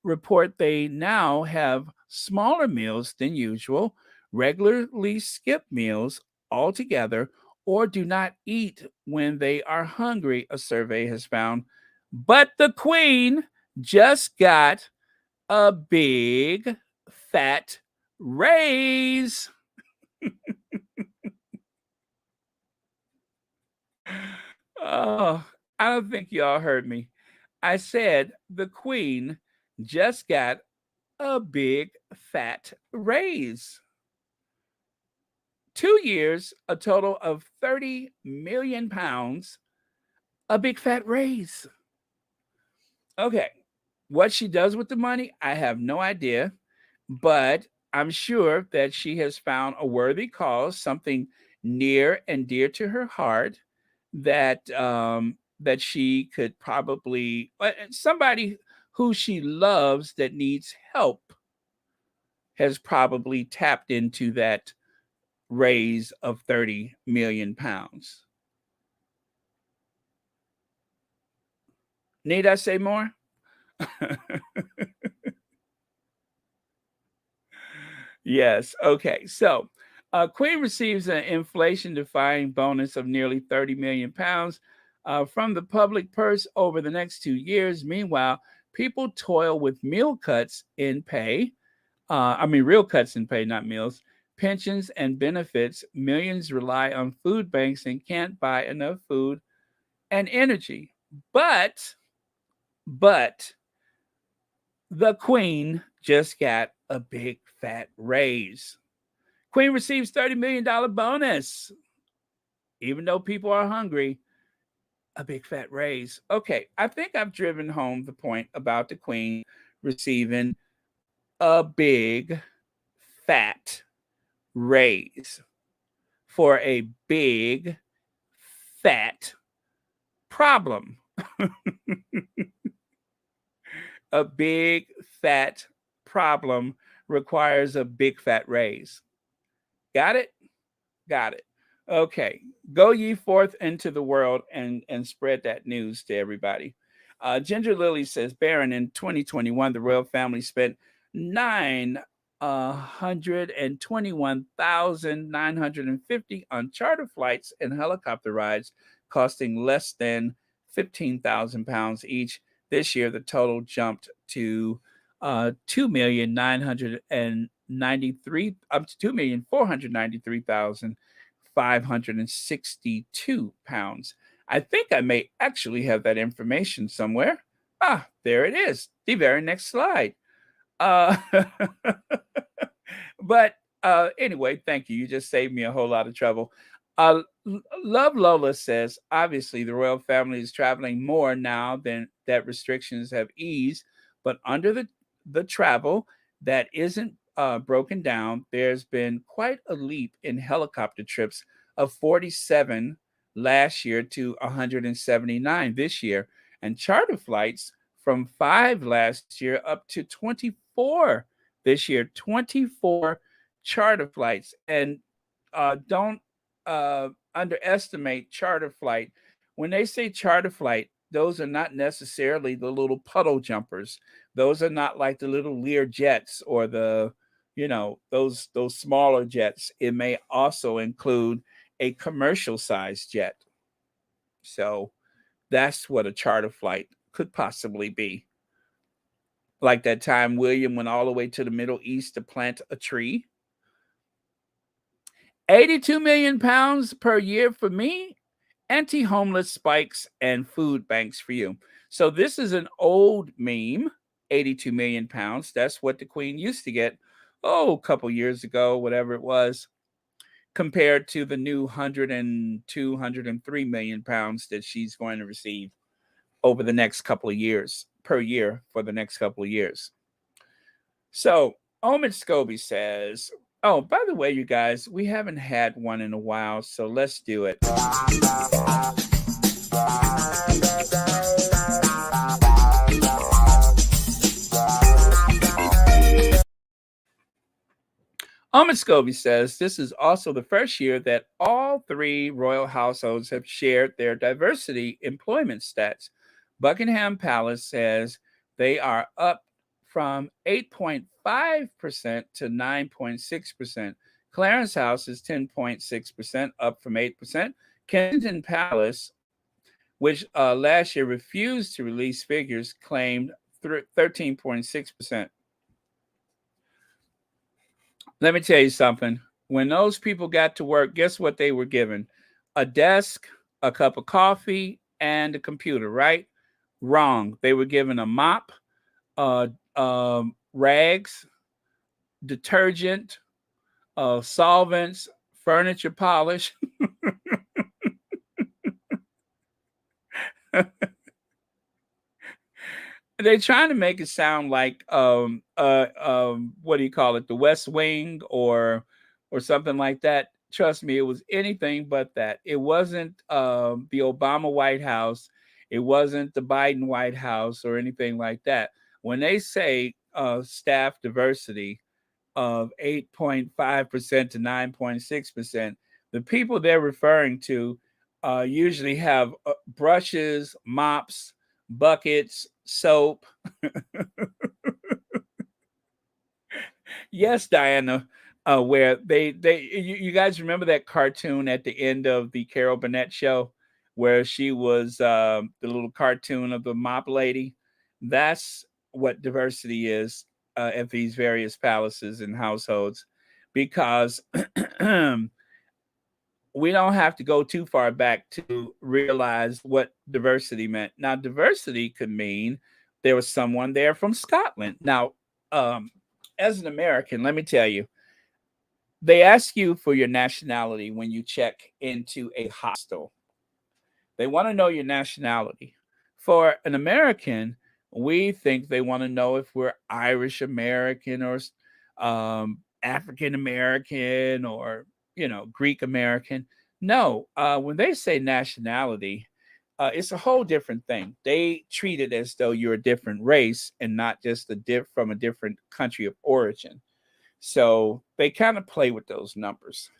report they now have smaller meals than usual, regularly skip meals altogether, or do not eat when they are hungry, a survey has found. But the Queen just got a big fat raise. Oh, I don't think y'all heard me. I said the Queen just got a big fat raise. 2 years, a total of 30 million pounds, a big fat raise. Okay, what she does with the money, I have no idea, but I'm sure that she has found a worthy cause, something near and dear to her heart that she could probably somebody who she loves that needs help has probably tapped into that raise of 30 million pounds. Need I say more? Yes. Okay. So, Queen receives an inflation-defying bonus of nearly 30 million pounds from the public purse over the next 2 years. Meanwhile, people toil with meal cuts in pay. Real cuts in pay, not meals. Pensions and benefits. Millions rely on food banks and can't buy enough food and energy. But the Queen just got a big fat raise. Queen receives $30 million bonus. Even though people are hungry, a big fat raise. Okay, I think I've driven home the point about the Queen receiving a big fat raise for a big fat problem. A big fat problem requires a big fat raise. Got it? Got it. Okay. Go ye forth into the world and spread that news to everybody. Ginger Lily says, Baron, in 2021, the royal family spent 921,950 on charter flights and helicopter rides, costing less than 15,000 pounds each. This year, the total jumped to 2,993 up to 2,493,562 pounds. I think I may actually have that information somewhere. Ah, there it is. The very next slide. Uh, but anyway, thank you. You just saved me a whole lot of trouble. Love Lola says, obviously, the royal family is traveling more now than that restrictions have eased, but under the travel that isn't broken down, there's been quite a leap in helicopter trips of 47 last year to 179 this year, and charter flights from 5 last year up to 24 this year. 24 charter flights. And don't underestimate charter flight. When they say charter flight, those are not necessarily the little puddle jumpers. Those are not like the little Lear jets or the, those smaller jets. It may also include a commercial size jet. So that's what a charter flight could possibly be. Like that time William went all the way to the Middle East to plant a tree. 82 million pounds per year for me, anti-homeless spikes and food banks for you. So this is an old meme, 82 million pounds. That's what the Queen used to get, a couple years ago, whatever it was, compared to the new 102, 103 million pounds that she's going to receive over the next couple of years, per year for the next couple of years. So Omid Scobie says, oh, by the way, you guys, we haven't had one in a while, so let's do it. Omid Scobie says this is also the first year that all three royal households have shared their diversity employment stats. Buckingham Palace says they are up from 8.5% to 9.6%. Clarence House is 10.6%, up from 8%. Kensington Palace, which last year refused to release figures, claimed 13.6%. Let me tell you something. When those people got to work, guess what they were given? A desk, a cup of coffee, and a computer, right? Wrong. They were given a mop, rags, detergent, solvents, furniture polish. They're trying to make it sound like what do you call it, the West Wing or something like that. Trust me, it was anything but that. It wasn't the Obama White House. It wasn't the Biden White House or anything like that. When they say staff diversity of 8.5% to 9.6%, the people they're referring to usually have brushes, mops, buckets, soap. Yes, Diana, where you guys remember that cartoon at the end of the Carol Burnett show where she was the little cartoon of the mop lady? That's what diversity is at these various palaces and households, because we don't have to go too far back to realize what diversity meant. Now, diversity could mean there was someone there from Scotland. Now, as an American, let me tell you, they ask you for your nationality when you check into a hostel. They want to know your nationality. For an American, we think they want to know if we're Irish American or African American or Greek American. No, when they say nationality, it's a whole different thing. They treat it as though you're a different race and not just from a different country of origin. So they kind of play with those numbers.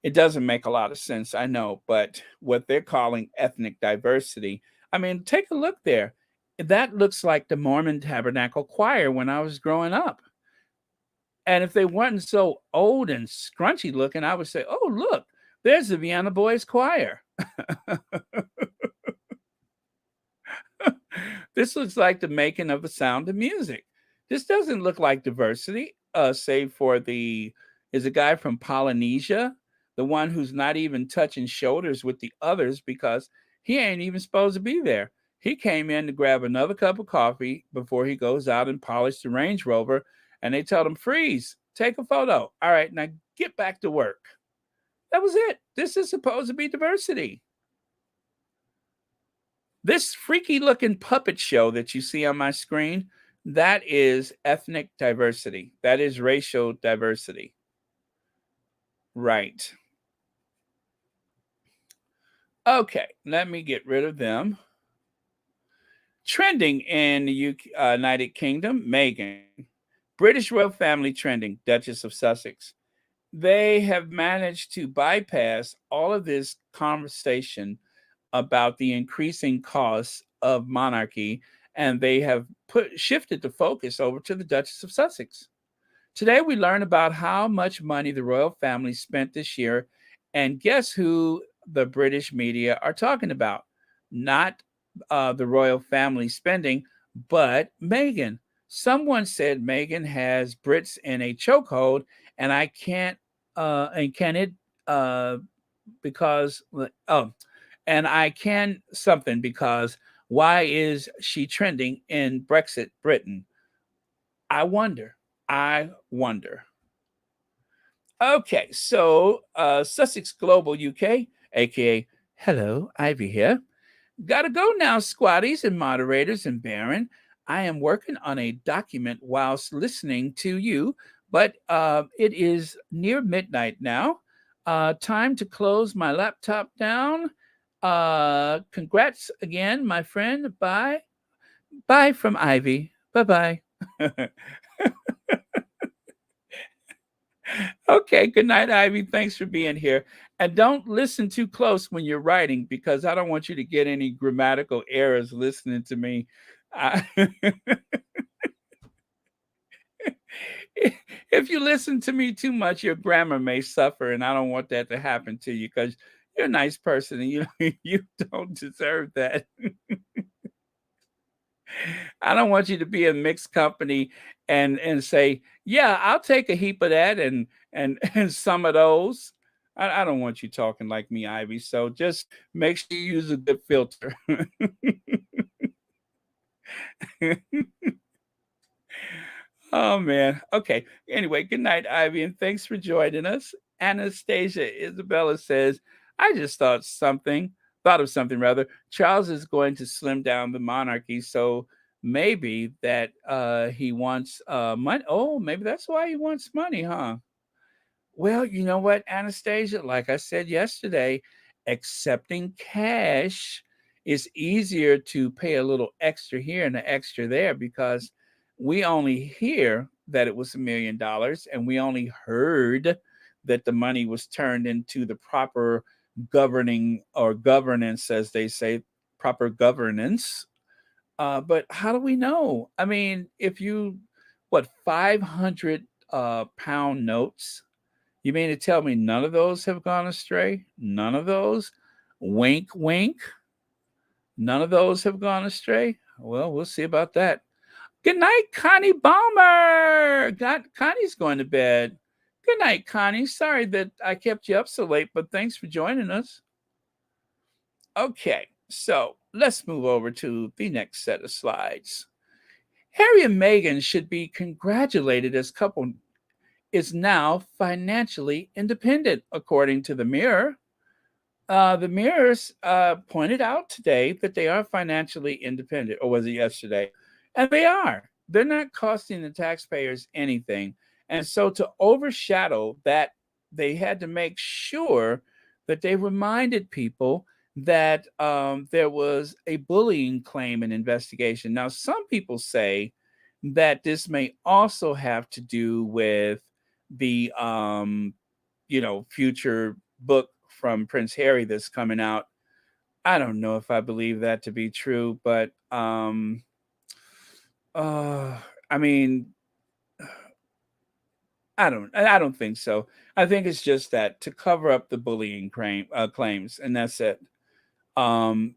It doesn't make a lot of sense, I know, but what they're calling ethnic diversity, I mean, take a look there. That looks like the Mormon Tabernacle Choir when I was growing up. And if they weren't so old and scrunchy looking, I would say, oh, look, there's the Vienna Boys Choir. This looks like the making of The Sound of Music. This doesn't look like diversity, save for is a guy from Polynesia, the one who's not even touching shoulders with the others because he ain't even supposed to be there. He came in to grab another cup of coffee before he goes out and polish the Range Rover, and they told him, freeze, take a photo. All right, now get back to work. That was it. This is supposed to be diversity. This freaky looking puppet show that you see on my screen, that is ethnic diversity. That is racial diversity. Right. Okay, let me get rid of them. Trending in the United Kingdom, Meghan. British royal family trending, Duchess of Sussex. They have managed to bypass all of this conversation about the increasing costs of monarchy and they have shifted the focus over to the Duchess of Sussex. Today, we learn about how much money the royal family spent this year, and guess who the British media are talking about? Not the royal family spending, but Meghan. Someone said Meghan has Brits in a chokehold, and I can't, and can it, because, oh, and I can something because why is she trending in Brexit Britain? I wonder. I wonder. Okay, so Sussex Global UK, aka Hello, Ivy here. Gotta go now, squatties and moderators and Baron. I am working on a document whilst listening to you, but it is near midnight now. Time to close my laptop down. Congrats again, my friend. Bye. Bye from Ivy. Bye bye. Okay, good night, Ivy. Thanks for being here. And don't listen too close when you're writing because I don't want you to get any grammatical errors listening to me. I- if you listen to me too much, your grammar may suffer, and I don't want that to happen to you because you're a nice person and you don't deserve that. I don't want you to be in mixed company and say, yeah, I'll take a heap of that and and some of those. I don't want you talking like me, Ivy. So just make sure you use a good filter. Oh man. Okay. Anyway, good night, Ivy, and thanks for joining us. Anastasia Isabella says, I just thought of something rather. Charles is going to slim down the monarchy, so maybe that he wants money. Oh, maybe that's why he wants money, huh? Well, you know what, Anastasia? Like I said yesterday, accepting cash is easier to pay a little extra here and an extra there because we only hear that it was $1 million and we only heard that the money was turned into the proper governing or governance, as they say, proper governance. But how do we know? I mean, if you, what, 500 pound notes? You mean to tell me none of those have gone astray? None of those? Wink, wink. None of those have gone astray? Well, we'll see about that. Good night, Connie Balmer. Connie's going to bed. Good night, Connie. Sorry that I kept you up so late, but thanks for joining us. Okay, so let's move over to the next set of slides. Harry and Meghan should be congratulated as couple is now financially independent, according to the Mirror. The Mirrors pointed out today that they are financially independent, or was it yesterday? And they are. They're not costing the taxpayers anything. And so to overshadow that, they had to make sure that they reminded people that there was a bullying claim and investigation. Now, some people say that this may also have to do with the future book from Prince Harry that's coming out. I don't know if I believe that to be true, but I mean, I don't think so. I think it's just that to cover up the bullying claims, and that's it. Um,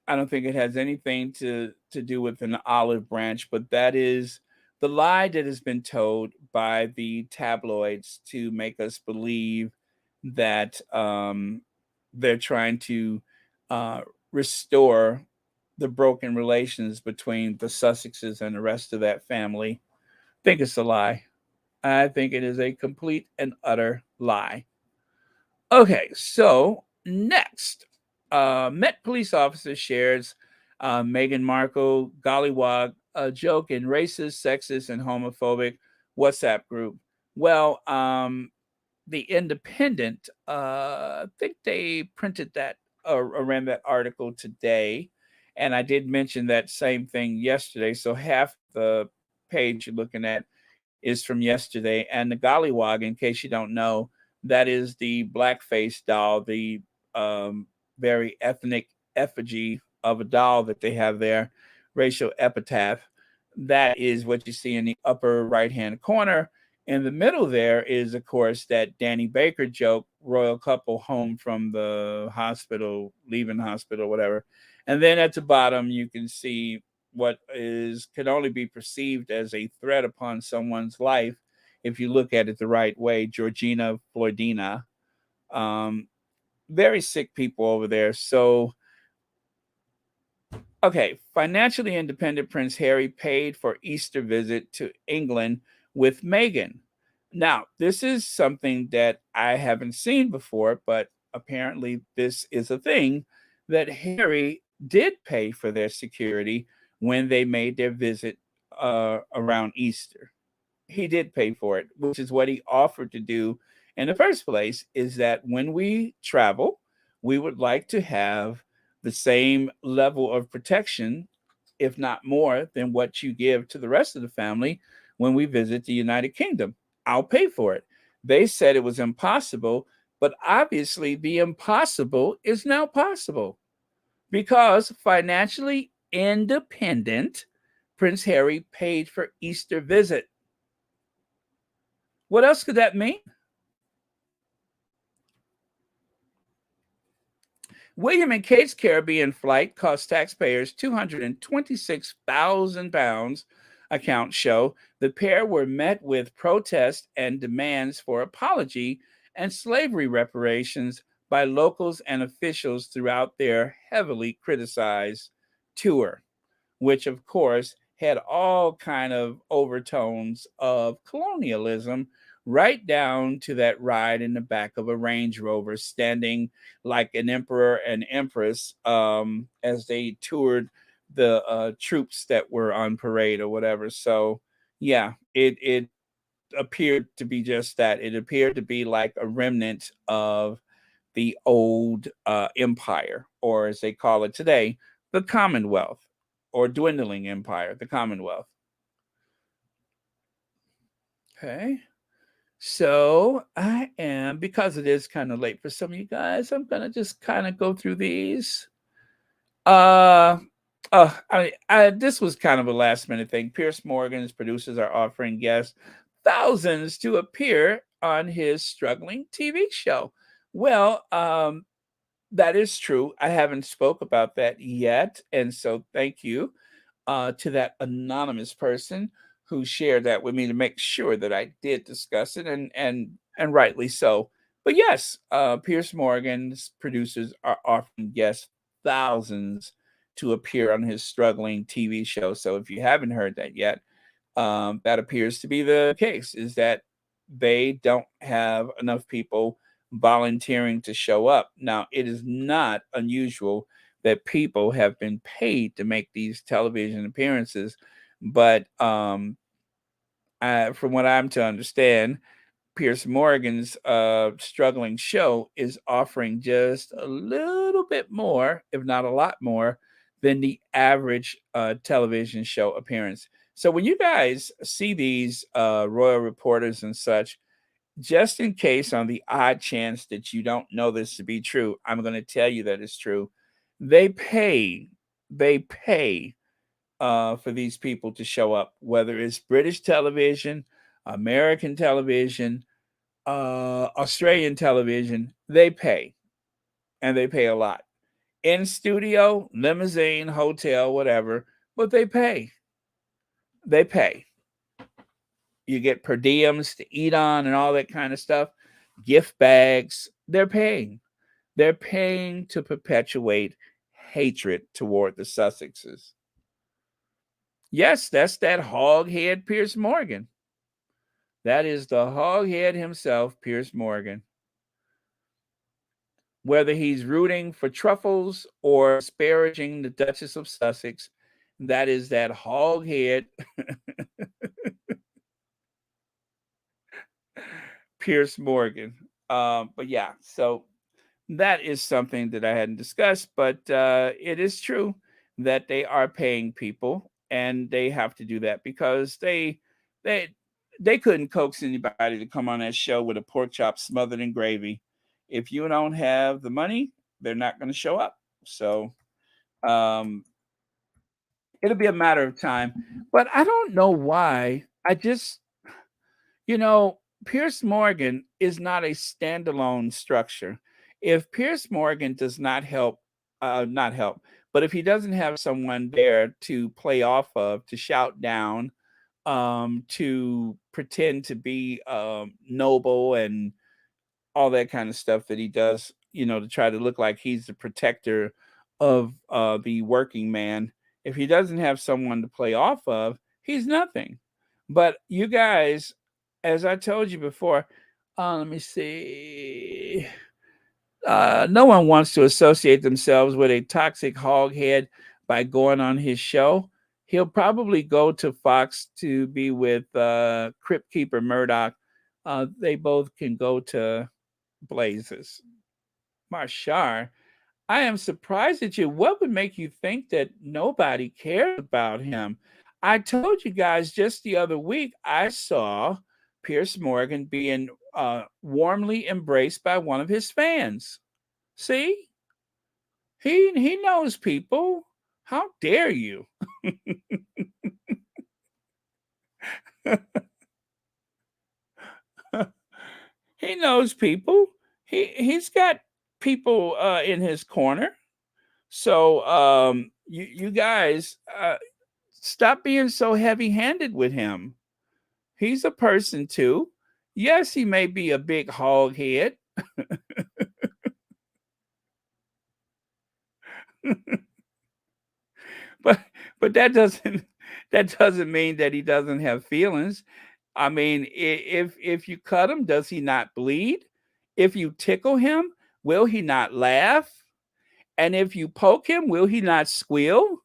I don't think it has anything to do with an olive branch, but that is the lie that has been told by the tabloids to make us believe that they're trying to uh, restore the broken relations between the Sussexes and the rest of that family. I think it's a lie. I think it is a complete and utter lie. Okay, so next, Met police officer shares Meghan Markle gollywog a joke in racist, sexist, and homophobic WhatsApp group. Well, the Independent, I think they printed that or ran that article today, and I did mention that same thing yesterday. So half the page you're looking at is from yesterday. And the gollywog, in case you don't know, that is the blackface doll, the very ethnic effigy of a doll that they have there, racial epitaph. That is what you see in the upper right-hand corner. In the middle there is, of course, that Danny Baker joke, royal couple home from the hospital, leaving hospital, whatever. And then at the bottom, you can see what can only be perceived as a threat upon someone's life if you look at it the right way. Georgina Floridina. Very sick people over there. So, okay, financially independent Prince Harry paid for Easter visit to England with Meghan. Now, this is something that I haven't seen before, but apparently this is a thing that Harry did pay for their security when they made their visit around Easter. He did pay for it, which is what he offered to do in the first place, is that when we travel, we would like to have the same level of protection, if not more, than what you give to the rest of the family when we visit the United Kingdom. I'll pay for it. They said it was impossible, but obviously the impossible is now possible because financially independent Prince Harry paid for Easter visit. What else could that mean? William and Kate's Caribbean flight cost taxpayers £226,000, accounts show. The pair were met with protests and demands for apology and slavery reparations by locals and officials throughout their heavily criticized tour, which of course had all kind of overtones of colonialism, right down to that ride in the back of a Range Rover standing like an emperor and empress as they toured the troops that were on parade or whatever. So yeah, it appeared to be just that. It appeared to be like a remnant of the old empire, or as they call it today, the Commonwealth, or dwindling empire, the Commonwealth. Okay. So I am, because it is kind of late for some of you guys, I'm gonna just kind of go through these. Uh this was kind of a last minute thing. Piers Morgan's producers are offering guests thousands to appear on his struggling TV show. Well, that is true. I haven't spoke about that yet, and so thank you to that anonymous person who shared that with me to make sure that I did discuss it, and rightly so. But yes, Pierce Morgan's producers are offering guests thousands to appear on his struggling TV show. So if you haven't heard that yet, that appears to be the case. Is that they don't have enough people volunteering to show up. Now, it is not unusual that people have been paid to make these television appearances, but from what I'm to understand, Pierce Morgan's struggling show is offering just a little bit more, if not a lot more, than the average television show appearance. So when you guys see these royal reporters and such, just in case, on the odd chance that you don't know this to be true, I'm going to tell you that it's true. They pay, for these people to show up, whether it's British television, American television, Australian television. They pay, and they pay a lot. In studio, limousine, hotel, whatever, but they pay. They pay. You get per diems to eat on and all that kind of stuff, gift bags. They're paying. They're paying to perpetuate hatred toward the Sussexes. Yes, that's that hoghead Pierce Morgan. That is the hoghead himself, Pierce Morgan. Whether he's rooting for truffles or disparaging the Duchess of Sussex, that is that hoghead Pierce Morgan. But yeah, so that is something that I hadn't discussed, but it is true that they are paying people, and they have to do that because they they couldn't coax anybody to come on that show with a pork chop smothered in gravy. If you don't have the money, they're not going to show up. So, um, It'll be a matter of time. But I don't know why. I just, Pierce Morgan is not a standalone structure. If Pierce Morgan does not help, but if he doesn't have someone there to play off of, to shout down, to pretend to be noble and all that kind of stuff that he does, to try to look like he's the protector of the working man. If he doesn't have someone to play off of, he's nothing. But you guys, as I told you before, let me see. No one wants to associate themselves with a toxic hoghead by going on his show. He'll probably go to Fox to be with Crypt Keeper Murdoch. They both can go to blazes. Marshar, I am surprised at you. What would make you think that nobody cares about him? I told you guys just the other week I saw Pierce Morgan being warmly embraced by one of his fans. See? He knows people. How dare you? He knows people. He's got people in his corner. So you guys stop being so heavy-handed with him. He's a person too. Yes, he may be a big hog head. but but that doesn't mean that he doesn't have feelings. I mean, if you cut him, does he not bleed? If you tickle him, will he not laugh? And if you poke him, will he not squeal?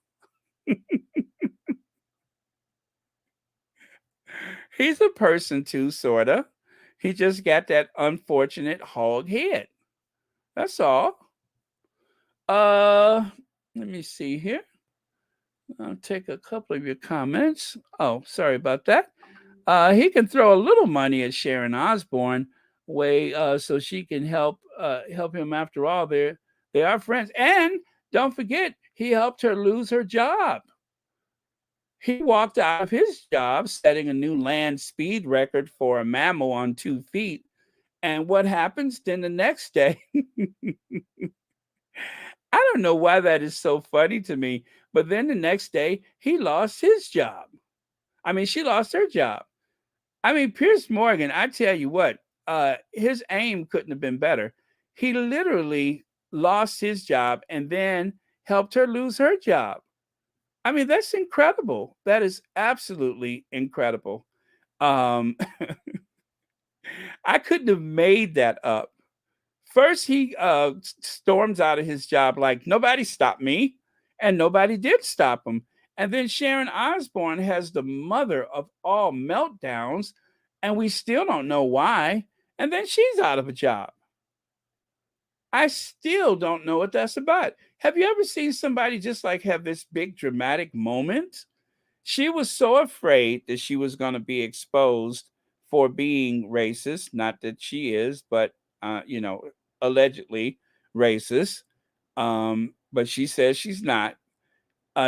He's a person too, sorta. He just got that unfortunate hog head. That's all. Uh, Let me see here. I'll take a couple of your comments. Oh, sorry about that. He can throw a little money at Sharon Osbourne way so she can help him. After all, they are friends. And don't forget, he helped her lose her job. He walked out of his job, setting a new land speed record for a mammal on 2 feet. And what happens? Then the next day, I don't know why that is so funny to me, but then the next day, he lost his job. I mean, she lost her job. I mean, Pierce Morgan, I tell you what, his aim couldn't have been better. He literally lost his job and then helped her lose her job. I mean, that's incredible. That is absolutely incredible. Um, I couldn't have made that up. First, he storms out of his job like nobody stopped me, and nobody did stop him. And then Sharon Osbourne has the mother of all meltdowns, and we still don't know why. And then she's out of a job. I still don't know what that's about. Have you ever seen somebody just like have this big dramatic moment? She was so afraid that she was going to be exposed for being racist. Not that she is, but, allegedly racist. But she says she's not.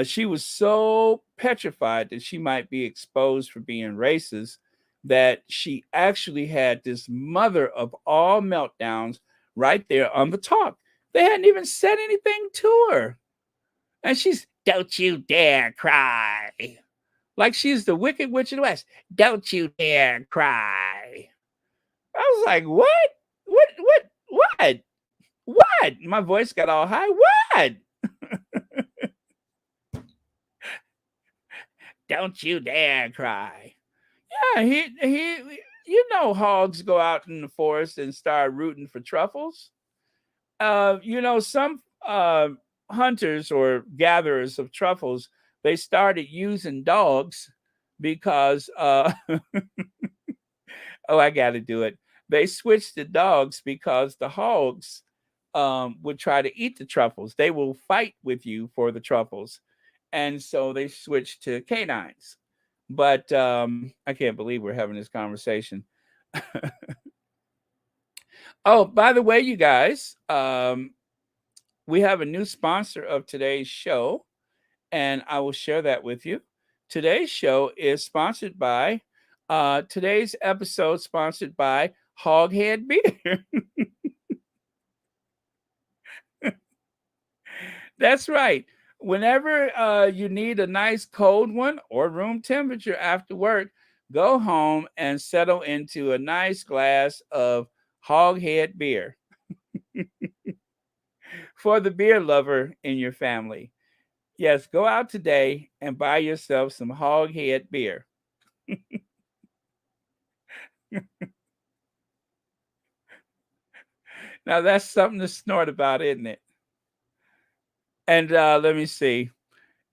She was so petrified that she might be exposed for being racist that she actually had this mother of all meltdowns right there on the talk. They hadn't even said anything to her. And she's, don't you dare cry. Like she's the Wicked Witch of the West. Don't you dare cry. I was like, what? What? What? My voice got all high. What? Don't you dare cry. Yeah, hogs go out in the forest and start rooting for truffles. Some hunters or gatherers of truffles, they started using dogs because oh, I got to do it. They switched to dogs because the hogs would try to eat the truffles. They will fight with you for the truffles. And so they switched to canines. But I can't believe we're having this conversation. Oh, by the way, you guys, we have a new sponsor of today's show, and I will share that with you. Today's show is sponsored by, today's episode sponsored by Hoghead Beer. That's right. Whenever you need a nice cold one or room temperature after work, go home and settle into a nice glass of Hoghead Beer for the beer lover in your family. Yes, go out today and buy yourself some Hoghead Beer. Now that's something to snort about, isn't it? And let me see.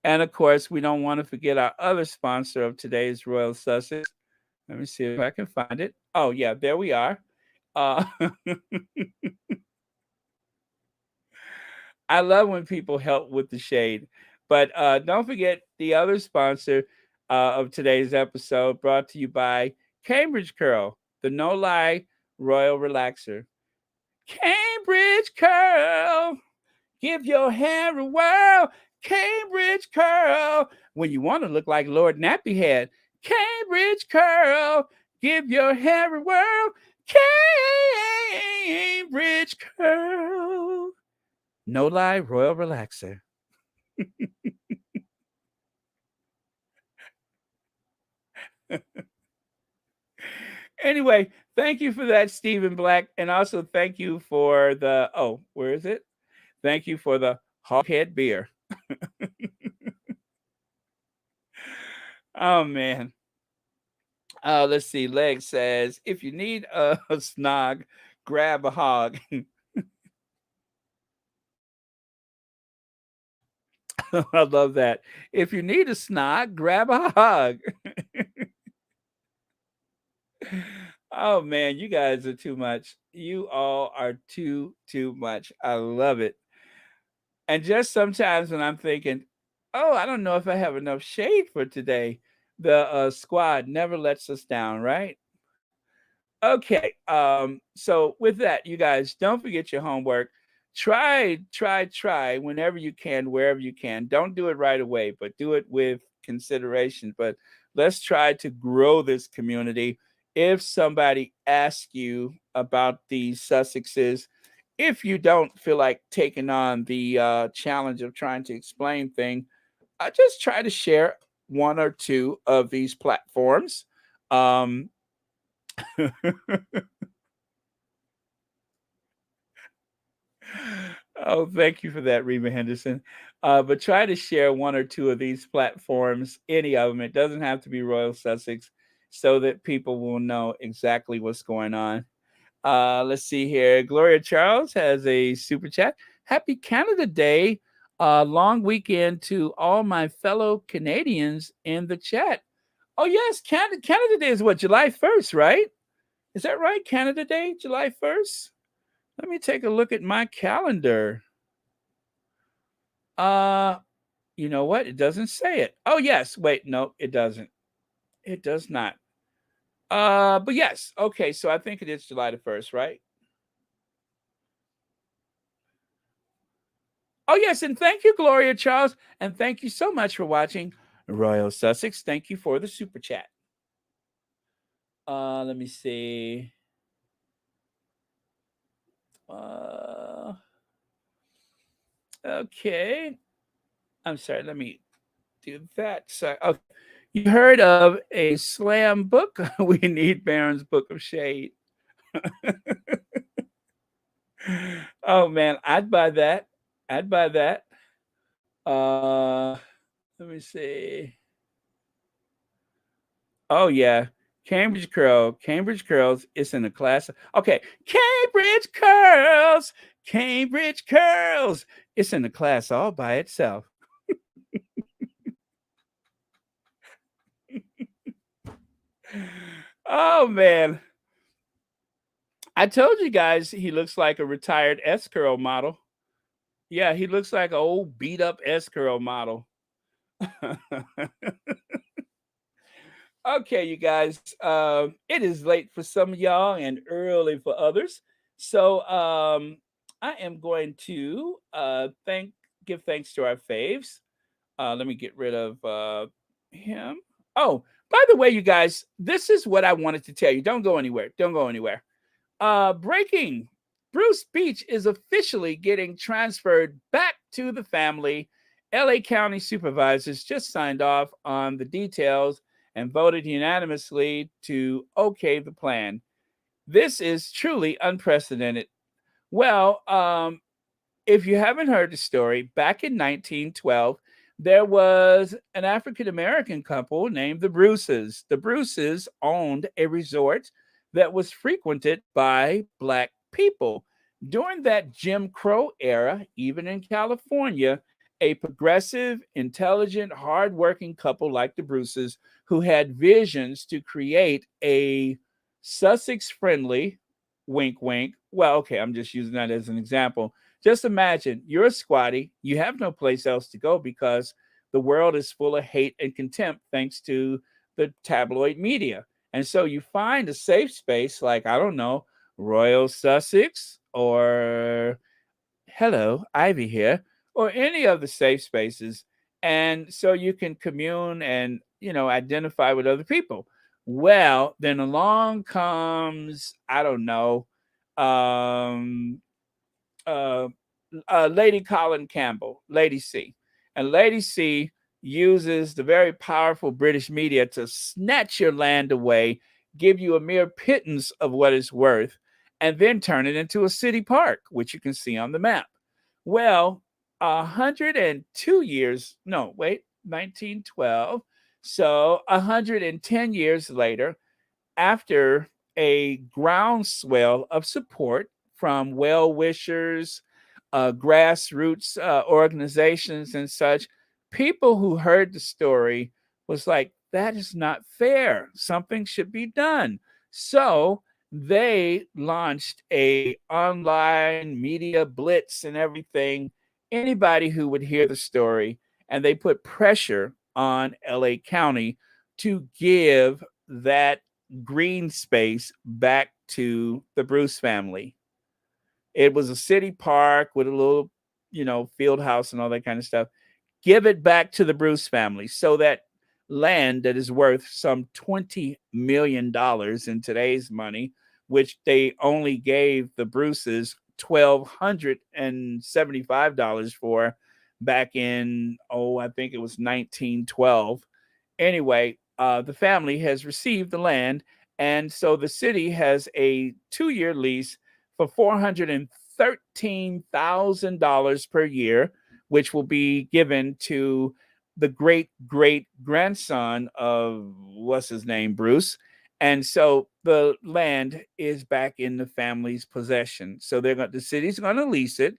And of course, we don't want to forget our other sponsor of today's Royal Sussex. Let me see if I can find it. Oh, yeah, there we are. Uh, I love when people help with the shade. But don't forget the other sponsor of today's episode, brought to you by Cambridge Curl, the no lie royal relaxer. Cambridge Curl, give your hair a whirl. Cambridge Curl, when you want to look like Lord Nappyhead. Cambridge Curl, give your hair a whirl. Cambridge Curl, no lie royal relaxer. Anyway, thank you for that, Stephen Black. And also thank you for the, oh, where is it? Thank you for the Hoghead Beer. Oh, man. Let's see. Leg says, if you need a snog, grab a hog. I love that. If you need a snog, grab a hog. Oh man, you guys are too much. You all are too much. I love it. And just sometimes when I'm thinking, oh, I don't know if I have enough shade for today, the squad never lets us down, right? Okay. So with that, you guys, don't forget your homework. Try whenever you can, wherever you can. Don't do it right away, but do it with consideration. But let's try to grow this community. If somebody asks you about the Sussexes, if you don't feel like taking on the challenge of trying to explain things, I just try to share one or two of these platforms. Um, Oh, thank you for that, Reba Henderson. But try to share one or two of these platforms, any of them. It doesn't have to be Royal Sussex, so that people will know exactly what's going on. Let's see here. Gloria Charles has a super chat. Happy Canada Day. Long weekend to all my fellow Canadians in the chat. Oh, yes. Canada Day is what, July 1st, right? Is that right? Canada Day, July 1st? Let me take a look at my calendar. Uh, you know what? It doesn't say it. Oh, yes. Wait, no, it doesn't. It does not. But yes. Okay, so I think it is July the 1st, right? Oh, yes, and thank you, Gloria Charles, and thank you so much for watching Royal Sussex. Thank you for the super chat. Let me see. Okay. I'm sorry, let me do that. So, okay. You heard of a slam book? We need Baron's Book of Shade. Oh man, I'd buy that. I'd buy that. Uh, let me see. Oh yeah, Cambridge Curl. Cambridge Curls. It's in the class. Okay, Cambridge Curls. Cambridge Curls. It's in the class all by itself. Oh man, I told you guys he looks like a retired S curl model. Yeah, he looks like an old beat up S curl model. Okay, you guys, it is late for some of y'all and early for others. So I am going to give thanks to our faves. Let me get rid of him. Oh, by the way, you guys, this is what I wanted to tell you. Don't go anywhere. Don't go anywhere. Breaking. Bruce Beach is officially getting transferred back to the family. LA County supervisors just signed off on the details and voted unanimously to okay the plan. This is truly unprecedented. Well, if you haven't heard the story, back in 1912, there was an African American couple named the Bruces. The Bruces owned a resort that was frequented by Black people. During that Jim Crow era, even in California, a progressive, intelligent, hardworking couple like the Bruces who had visions to create a Sussex friendly, wink, wink. Well, okay, I'm just using that as an example. Just imagine you're a squatty, you have no place else to go because the world is full of hate and contempt thanks to the tabloid media. And so you find a safe space like, I don't know, Royal Sussex or hello, Ivy here, or any of the safe spaces. And so you can commune and, identify with other people. Well, then along comes, I don't know, um, uh, Lady Colin Campbell, Lady C. And Lady C uses the very powerful British media to snatch your land away, give you a mere pittance of what it's worth, and then turn it into a city park, which you can see on the map. Well, 102 years, no, wait, 1912. So 110 years later, after a groundswell of support from well wishers, grassroots organizations, and such, people who heard the story was like, that is not fair. Something should be done. So they launched a online media blitz and everything. Anybody who would hear the story, and they put pressure on LA County to give that green space back to the Bruce family. It was a city park with a little, field house and all that kind of stuff. Give it back to the Bruce family so that land that is worth some $20 million in today's money, which they only gave the Bruces $1,275 for back in, I think it was 1912. Anyway, the family has received the land, and so the city has a 2-year lease for $413,000 per year, which will be given to the great great grandson of what's his name, Bruce. And so the land is back in the family's possession. So the city's going to lease it,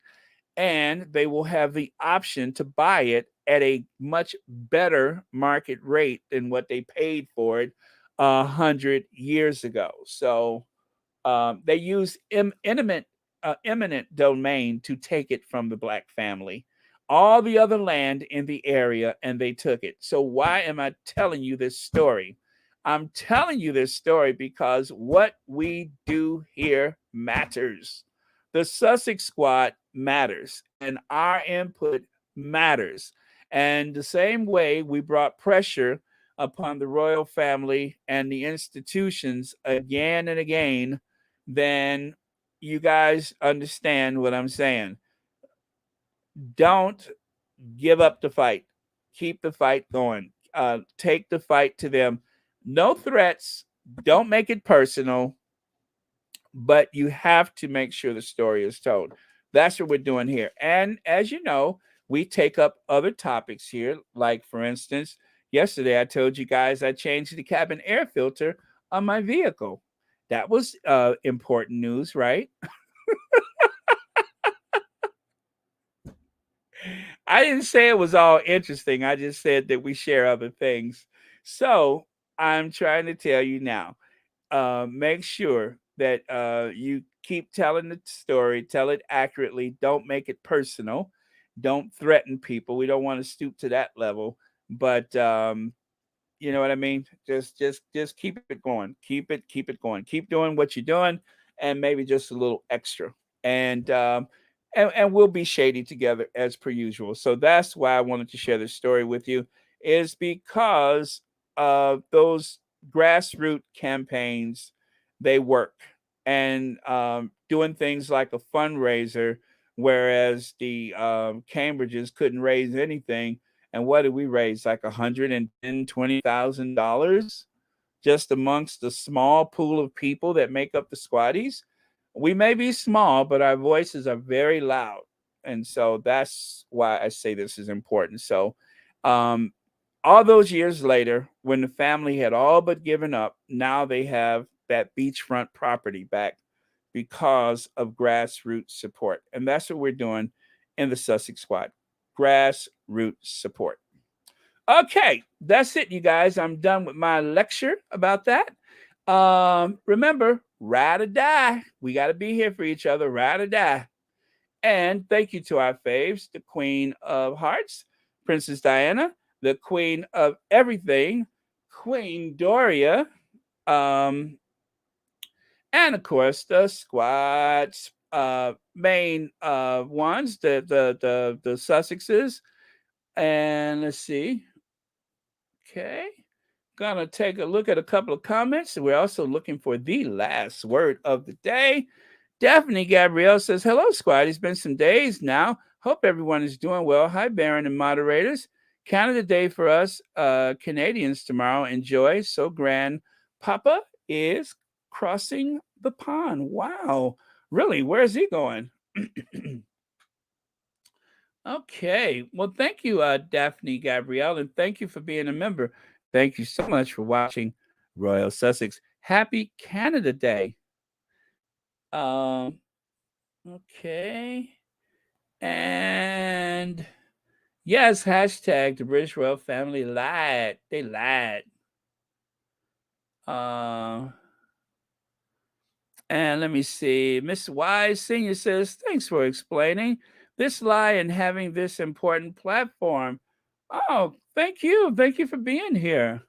and they will have the option to buy it at a much better market rate than what they paid for it 100 years ago. So they use eminent domain to take it from the Black family. All the other land in the area, and they took it. So why am I telling you this story? I'm telling you this story because what we do here matters. The Sussex squad matters, and our input matters. And the same way we brought pressure upon the royal family and the institutions again and again, then you guys understand what I'm saying. Don't give up the fight. Keep the fight going. Take the fight to them. No threats. Don't make it personal, but you have to make sure the story is told. That's what we're doing here. And as you know, we take up other topics here. Like, for instance, yesterday I told you guys I changed the cabin air filter on my vehicle. That was important news, right? I didn't say it was all interesting. I just said that we share other things. So I'm trying to tell you now, make sure that you keep telling the story, tell it accurately, don't make it personal, don't threaten people. We don't want to stoop to that level, but you know what I mean? Just keep it going. Keep it going. Keep doing what you're doing, and maybe just a little extra. And and we'll be shady together as per usual. So that's why I wanted to share this story with you, is because those grassroots campaigns, they work, and doing things like a fundraiser, whereas the Cambridges couldn't raise anything. And what did we raise? Like $120,000 just amongst the small pool of people that make up the squatties. We may be small, but our voices are very loud. And so that's why I say this is important. So, um, all those years later, when the family had all but given up, now they have that beachfront property back because of grassroots support. And that's what we're doing in the Sussex Squad, grassroots support. Okay, that's it, you guys. I'm done with my lecture about that. Remember, ride or die. We got to be here for each other, ride or die. And thank you to our faves, the Queen of Hearts, Princess Diana, the Queen of Everything, Queen Doria, um, and of course the squad's main ones, the Sussexes. And let's see. Okay. Gonna take a look at a couple of comments. We're also looking for the last word of the day. Daphne Gabrielle says, "Hello, squad. It's been some days now. Hope everyone is doing well. Hi, Baron and moderators. Canada Day for us Canadians tomorrow. Enjoy. So grand. Papa is crossing the pond. Wow. Really? Where's he going?" Okay. Well, thank you, Daphne Gabrielle, and thank you for being a member. Thank you so much for watching Royal Sussex. Happy Canada Day. Um, okay. And yes, hashtag the British royal family lied. They lied. Uh, and let me see. Miss Wise Senior says, "Thanks for explaining this lie and having this important platform." Oh, thank you. Thank you for being here.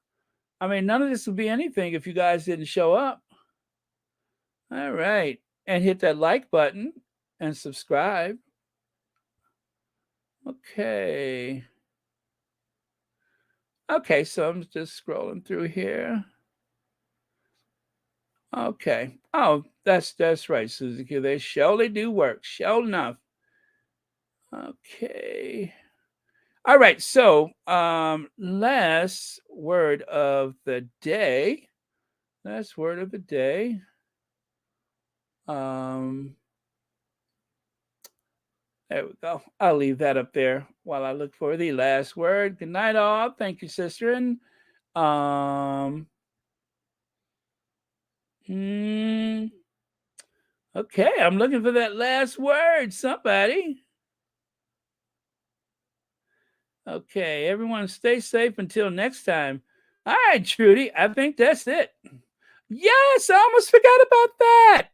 I mean, none of this would be anything if you guys didn't show up. All right. And hit that like button and subscribe. Okay. Okay, so I'm just scrolling through here. Okay. Oh, that's right, Suzuki. They surely do work. Sure enough. Okay. All right. So, last word of the day. Last word of the day. Um, there we go. I'll leave that up there while I look for the last word. Good night, all. Thank you, sister. And hmm, okay, I'm looking for that last word. Somebody. Okay, everyone stay safe until next time. All right, Trudy, I think that's it. Yes, I almost forgot about that.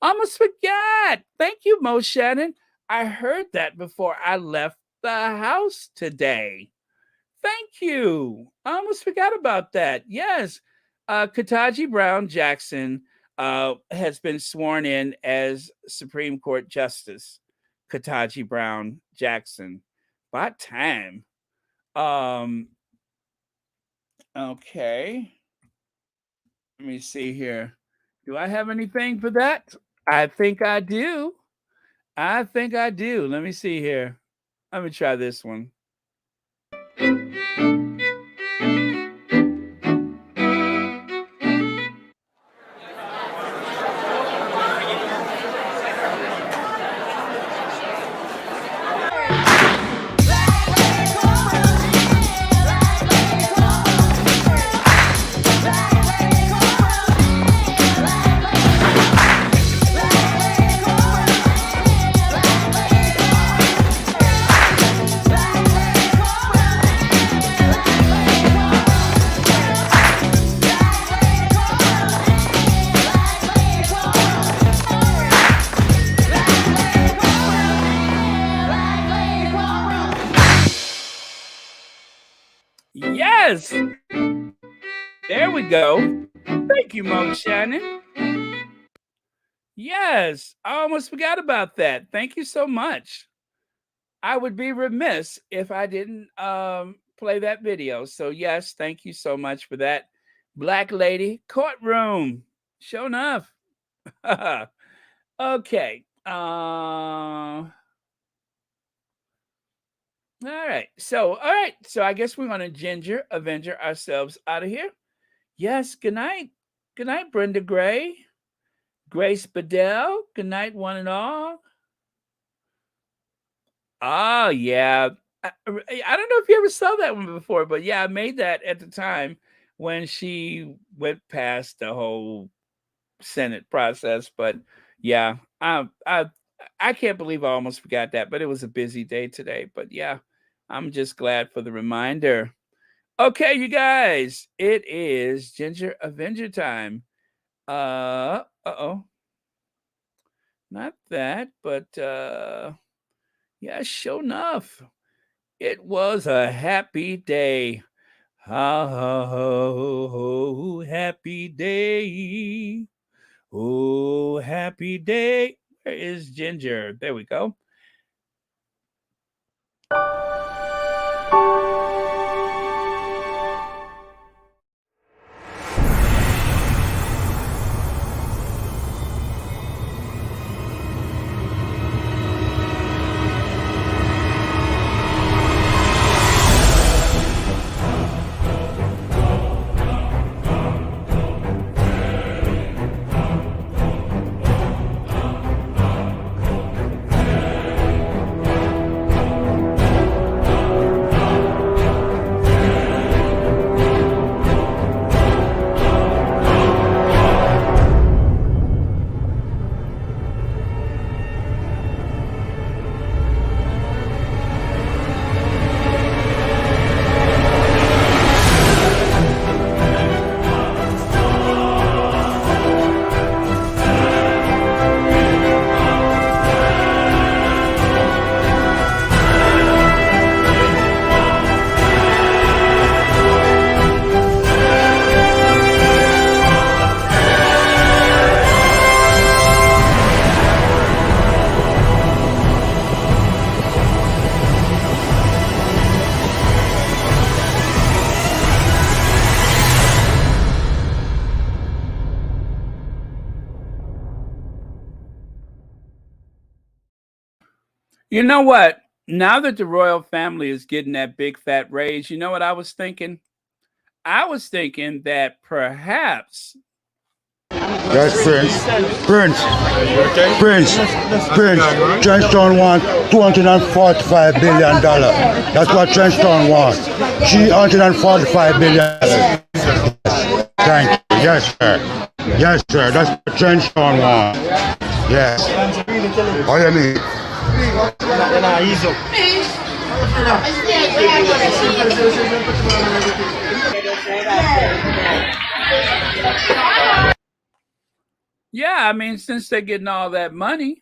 Almost forgot. Thank you, Mo Shannon. I heard that before I left the house today. Thank you. I almost forgot about that. Yes. Kataji Brown Jackson has been sworn in as Supreme Court Justice. Kataji Brown Jackson. By time. Um, okay. Let me see here. Do I have anything for that? I think I do. I think I do. Let me see here. Let me try this one. Yes. There we go. Thank you, Mo Shannon. Yes, I almost forgot about that. Thank you so much. I would be remiss if I didn't play that video. So yes, thank you so much for that. Black Lady Courtroom. Sure enough. Okay. All right. So I guess we're gonna Ginger Avenger ourselves out of here. Yes, good night. Good night, Brenda Gray. Grace Bedell. Good night, one and all. Oh yeah. I don't know if you ever saw that one before, but yeah, I made that at the time when she went past the whole Senate process. But yeah, I can't believe I almost forgot that, but it was a busy day today. But yeah, I'm just glad for the reminder. Okay, you guys, it is Ginger Avenger time. Uh-oh. Not that, but yeah, sure enough. It was a happy day. Ha ha ho, happy day. Oh, happy day. Where is Ginger? There we go. You know what? Now that the royal family is getting that big fat raise, you know what I was thinking? I was thinking that perhaps. Yes, Prince. Trenchtown wants $245 billion. That's what Trenchtown wants. $345 billion. Thank you. Yes, sir. Yes, sir. That's what Trenchtown wants. Yes. What do you mean? Yeah, I mean, since they're getting all that money,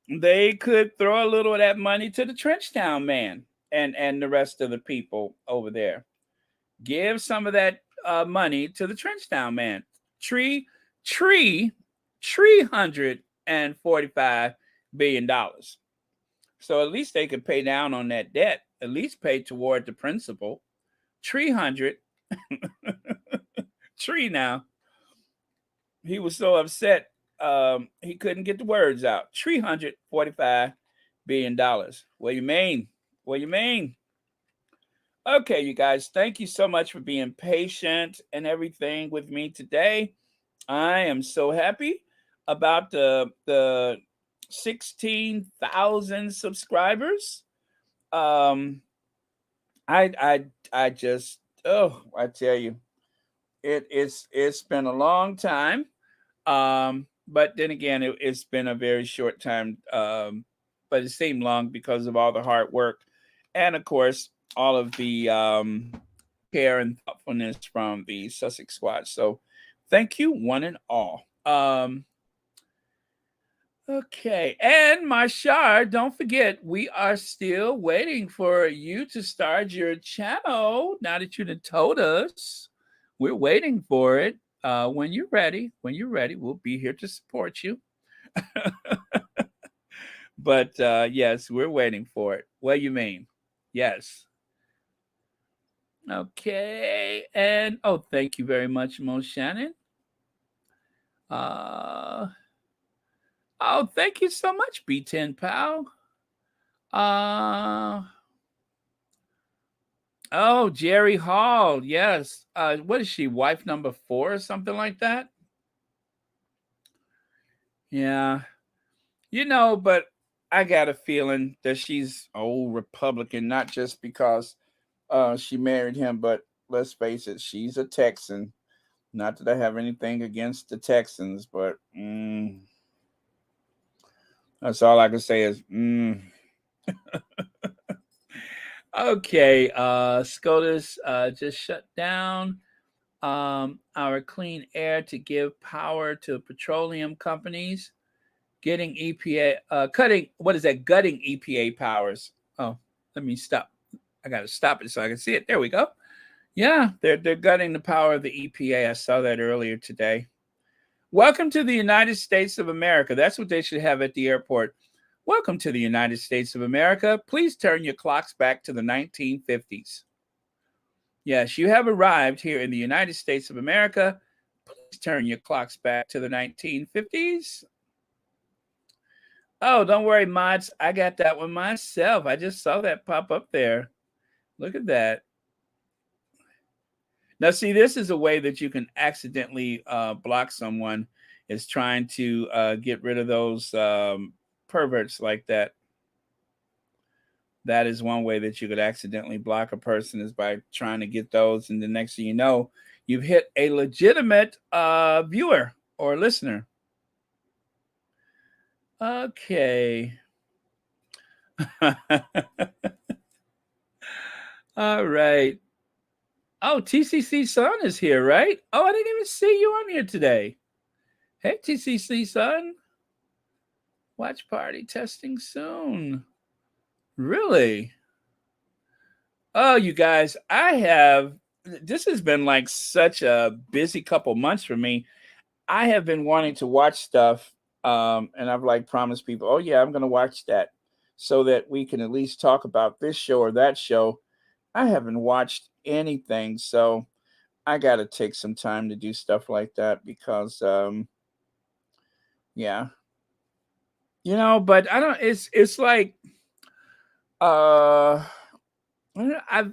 they could throw a little of that money to the Trenchtown man and the rest of the people over there. Give some of that money to the Trenchtown man. $345 billion. So at least they could pay down on that debt. At least pay toward the principal. 300 tree now. He was so upset he couldn't get the words out. $345 billion. What do you mean? What do you mean? Okay, you guys, thank you so much for being patient and everything with me today. I am so happy about the 16,000 subscribers. I just I tell you, it's been a long time. But then again, it's been a very short time. But it seemed long because of all the hard work, and of course, all of the care and thoughtfulness from the Sussex squad. So, thank you, one and all. Okay, and Marshar, don't forget, we are still waiting for you to start your channel. Now that you done told us, we're waiting for it. When you're ready, we'll be here to support you. But yes, we're waiting for it. What do you mean? Yes. Okay. And oh, thank you very much, Mo Shannon. Uh oh, thank you so much, B10 pal. Uh oh, Jerry Hall, yes. What is she, wife number 4 or something like that? Yeah. But I got a feeling that she's old Republican, not just because she married him, but let's face it, she's a Texan. Not that I have anything against the Texans, but that's all I can say is Okay, SCOTUS just shut down our clean air to give power to petroleum companies, getting EPA, gutting EPA powers. Oh, let me stop. I got to stop it so I can see it. There we go. Yeah, they're gutting the power of the EPA. I saw that earlier today. Welcome to the United States of America. That's what they should have at the airport. Welcome to the United States of America. Please turn your clocks back to the 1950s. Yes, you have arrived here in the United States of America. Please turn your clocks back to the 1950s. Oh, don't worry, mods. I got that one myself. I just saw that pop up there. Look at that. Now, see, this is a way that you can accidentally block someone, is trying to get rid of those perverts like that. That is one way that you could accidentally block a person, is by trying to get those. And the next thing you know, you've hit a legitimate viewer or listener. Okay. All right. Oh, TCC Son is here, right? Oh, I didn't even see you on here today. Hey, TCC Son. Watch party testing soon. Really? Oh, you guys, this has been like such a busy couple months for me. I have been wanting to watch stuff, and I've like promised people, oh yeah, I'm going to watch that, so that we can at least talk about this show or that show. I haven't watched anything, so I got to take some time to do stuff like that because, yeah, But I don't. It's like, uh, I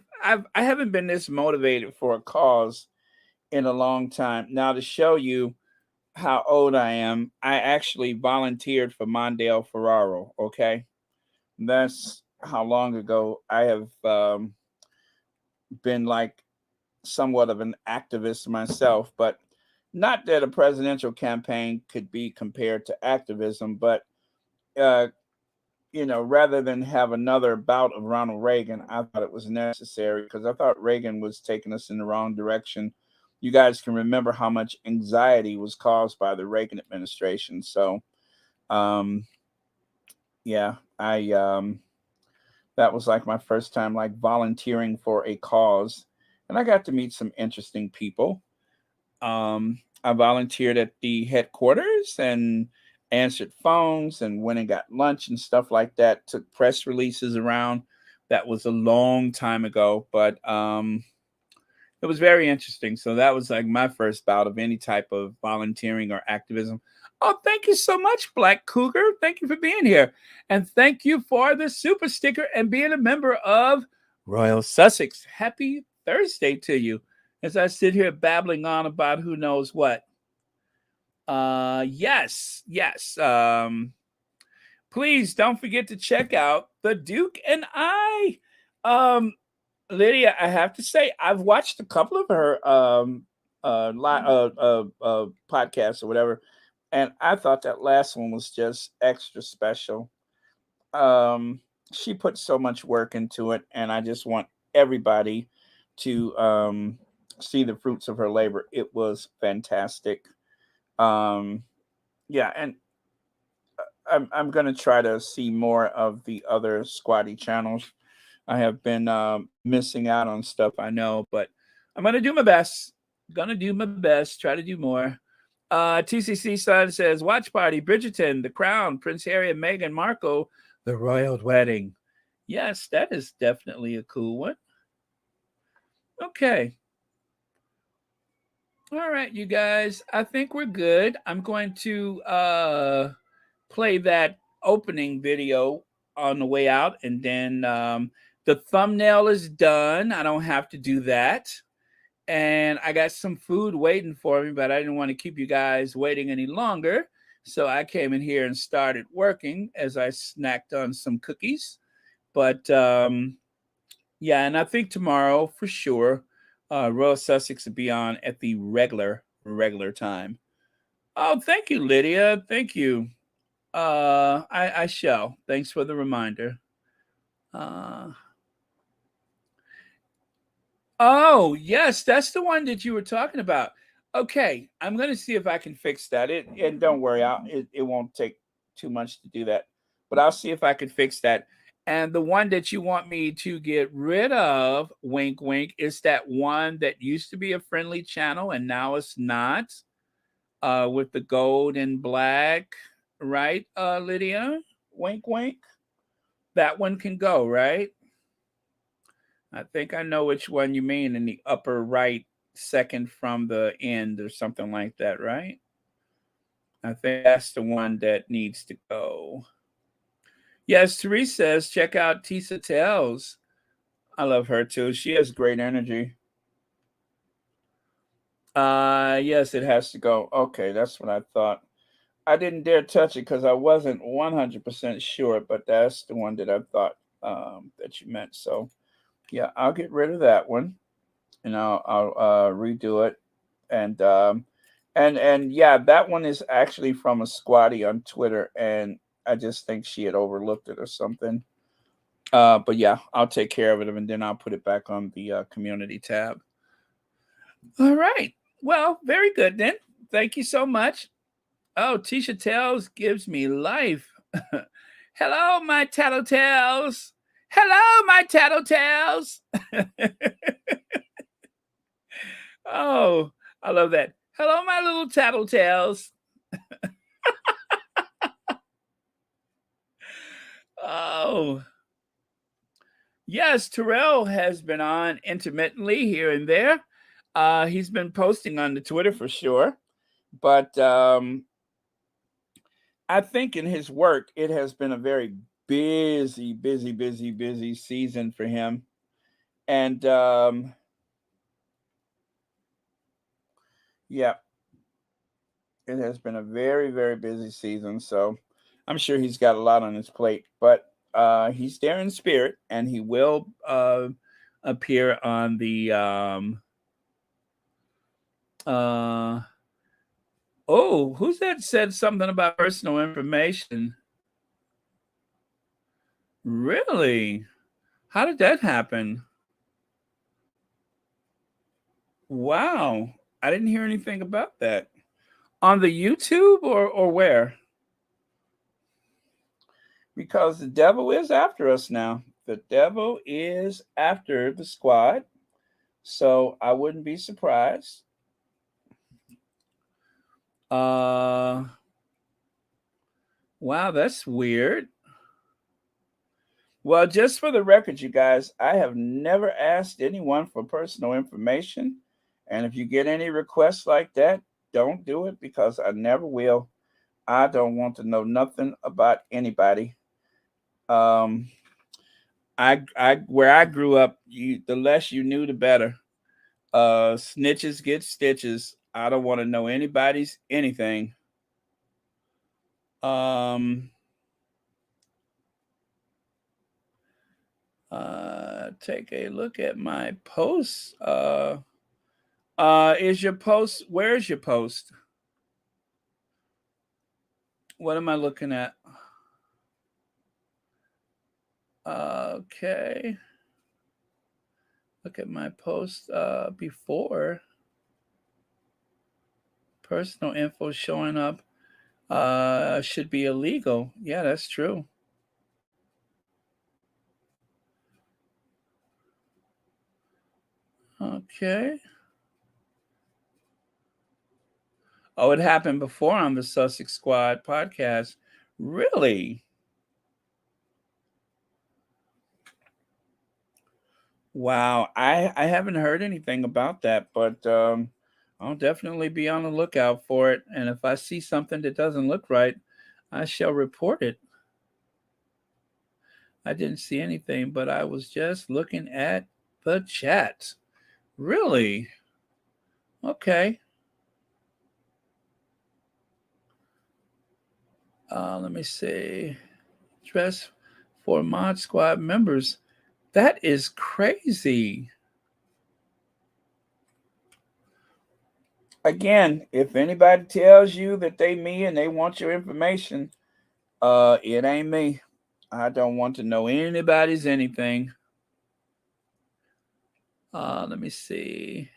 haven't been this motivated for a cause in a long time. Now, to show you how old I am, I actually volunteered for Mondale Ferraro. Okay, that's how long ago I have been like somewhat of an activist myself. But not that a presidential campaign could be compared to activism, but uh, rather than have another bout of Ronald Reagan, I thought it was necessary because I thought Reagan was taking us in the wrong direction. You guys can remember how much anxiety was caused by the Reagan administration. So, yeah, that was like my first time like volunteering for a cause, and I got to meet some interesting people. I volunteered at the headquarters and answered phones and went and got lunch and stuff like that. Took press releases around. That was a long time ago, but it was very interesting. So that was like my first bout of any type of volunteering or activism. Oh, thank you so much, Black Cougar. Thank you for being here. And thank you for the super sticker and being a member of Royal Sussex. Happy Thursday to you, as I sit here babbling on about who knows what. Yes. Please don't forget to check out The Duke and I. Lydia, I have to say, I've watched a couple of her podcasts or whatever, and I thought that last one was just extra special. She put so much work into it, and I just want everybody to see the fruits of her labor. It was fantastic. Yeah, and I'm gonna try to see more of the other Squatty channels. I have been missing out on stuff, I know, but I'm gonna do my best. Gonna do my best. Try to do more. TCC Son says, watch party, Bridgerton, The Crown, Prince Harry and Meghan Markle, the royal wedding. Yes, that is definitely a cool one. Okay. All right, you guys. I think we're good. I'm going to play that opening video on the way out, and then the thumbnail is done. I don't have to do that. And I got some food waiting for me, but I didn't want to keep you guys waiting any longer. So I came in here and started working as I snacked on some cookies. But yeah, and I think tomorrow for sure, Royal Sussex will be on at the regular time. Oh, thank you, Lydia. Thank you. I shall. Thanks for the reminder. Uh, Oh, yes, that's the one that you were talking about. Okay, I'm going to see if I can fix that. And don't worry, it won't take too much to do that. But I'll see if I can fix that. And the one that you want me to get rid of, wink, wink, is that one that used to be a friendly channel and now it's not, with the gold and black, right, Lydia? Wink, wink. That one can go, right? I think I know which one you mean, in the upper right, second from the end or something like that, right? I think that's the one that needs to go. Yes, Therese says, check out Tisa Tells. I love her too. She has great energy. Yes, it has to go. Okay, that's what I thought. I didn't dare touch it because I wasn't 100% sure, but that's the one that I thought that you meant. So yeah, I'll get rid of that one. And I'll redo it. And yeah, that one is actually from a squatty on Twitter, and I just think she had overlooked it or something. But yeah, I'll take care of it, and then I'll put it back on the community tab. All right. Well, very good then. Thank you so much. Oh, Tisha Tells gives me life. Hello, my tattletales. Hello, my tattletales. Oh, I love that. Hello, my little tattletales. Oh, yes, Terrell has been on intermittently here and there. He's been posting on the Twitter for sure, but I think in his work, it has been a very busy season for him. And yeah, it has been a very busy season. So I'm sure he's got a lot on his plate, but he's there in spirit, and he will appear on the. Oh, who's that said something about personal information? Really? How did that happen? Wow, I didn't hear anything about that. On the YouTube or where? Because the devil is after us now. The devil is after the squad. So I wouldn't be surprised. Wow, that's weird. Well, just for the record, you guys, I have never asked anyone for personal information. And if you get any requests like that, don't do it, because I never will. I don't want to know nothing about anybody. I where I grew up, the less you knew, the better. Snitches get stitches. I don't want to know anybody's anything. Um, take a look at my posts. Is your post? Where's your post? What am I looking at? Okay. Look at my post before. Personal info showing up should be illegal. Yeah, that's true. Okay. Oh, it happened before on the Sussex Squad podcast. Really? Wow. I haven't heard anything about that, but I'll definitely be on the lookout for it. And if I see something that doesn't look right, I shall report it. I didn't see anything, but I was just looking at the chat. Really? Okay. Let me see. Dress for Mod Squad members. That is crazy. Again, if anybody tells you that they me and they want your information, it ain't me. I don't want to know anybody's anything. Let me see.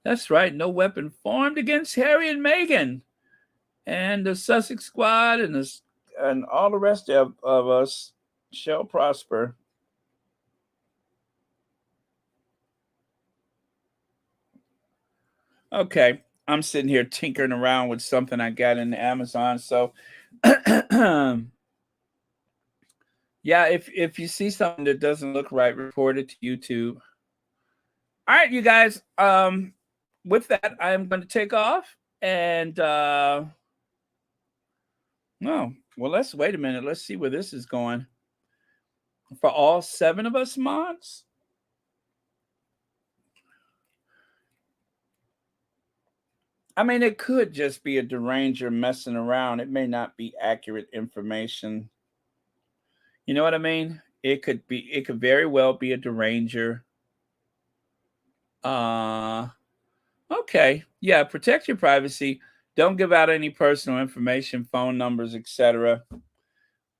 That's right. No weapon formed against Harry and Meghan, and the Sussex Squad, and all the rest of us shall prosper. Okay, I'm sitting here tinkering around with something I got in Amazon. So, yeah, if you see something that doesn't look right, report it to YouTube. All right, you guys. With that, I'm going to take off. And no, well, let's wait a minute. Let's see where this is going. For all 7 of us mods. I mean, it could just be a deranger messing around. It may not be accurate information. You know what I mean? It could very well be a deranger. Okay. Yeah, protect your privacy. Don't give out any personal information, phone numbers, etc.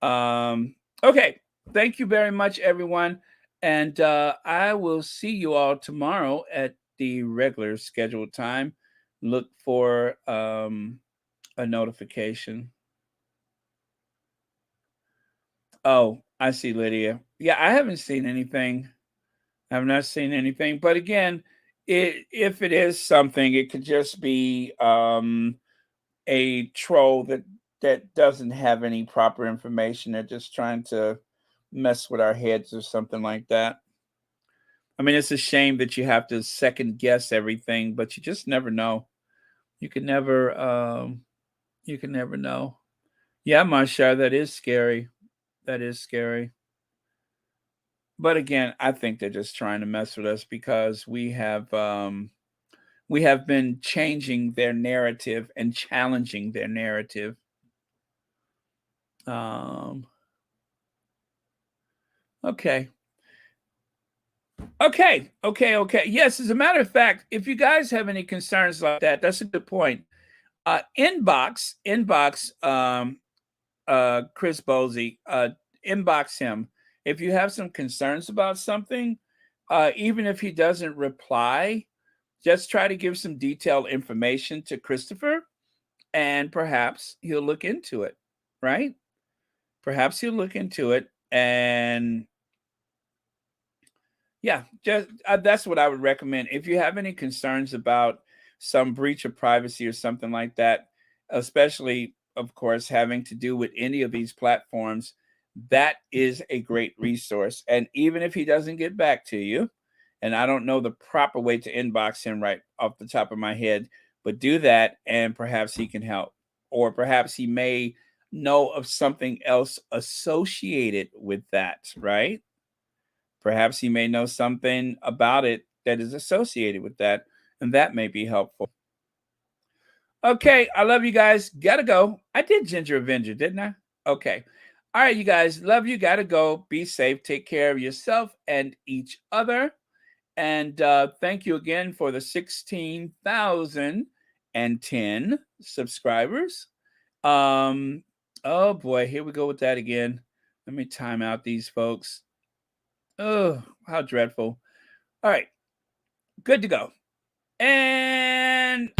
Okay. Thank you very much, everyone. And I will see you all tomorrow at the regular scheduled time. Look for a notification. Oh, I see, Lydia. Yeah, I haven't seen anything. I have not seen anything. But again, if it is something, it could just be a troll that doesn't have any proper information. They're just trying to mess with our heads or something like that. I mean, it's a shame that you have to second guess everything, but you just never know. You can never know. Yeah, Marsha, that is scary. That is scary. But again, I think they're just trying to mess with us because we have been changing their narrative and challenging their narrative. Okay. Yes, as a matter of fact, if you guys have any concerns like that, that's a good point. Inbox Chris Bosey, inbox him. If you have some concerns about something, even if he doesn't reply, just try to give some detailed information to Christopher, and perhaps he'll look into it, right? Perhaps he'll look into it, and yeah, just that's what I would recommend. If you have any concerns about some breach of privacy or something like that, especially, of course, having to do with any of these platforms, that is a great resource. And even if he doesn't get back to you, and I don't know the proper way to inbox him right off the top of my head, but do that and perhaps he can help. Or perhaps he may know of something else associated with that, right? Perhaps he may know something about it that is associated with that, and that may be helpful. Okay, I love you guys. Gotta go. I did Ginger Avenger, didn't I? Okay. All right, you guys. Love you. Gotta go. Be safe. Take care of yourself and each other. And thank you again for the 16,010 subscribers. Oh boy, here we go with that again. Let me time out these folks. Oh, how dreadful. All right. Good to go. And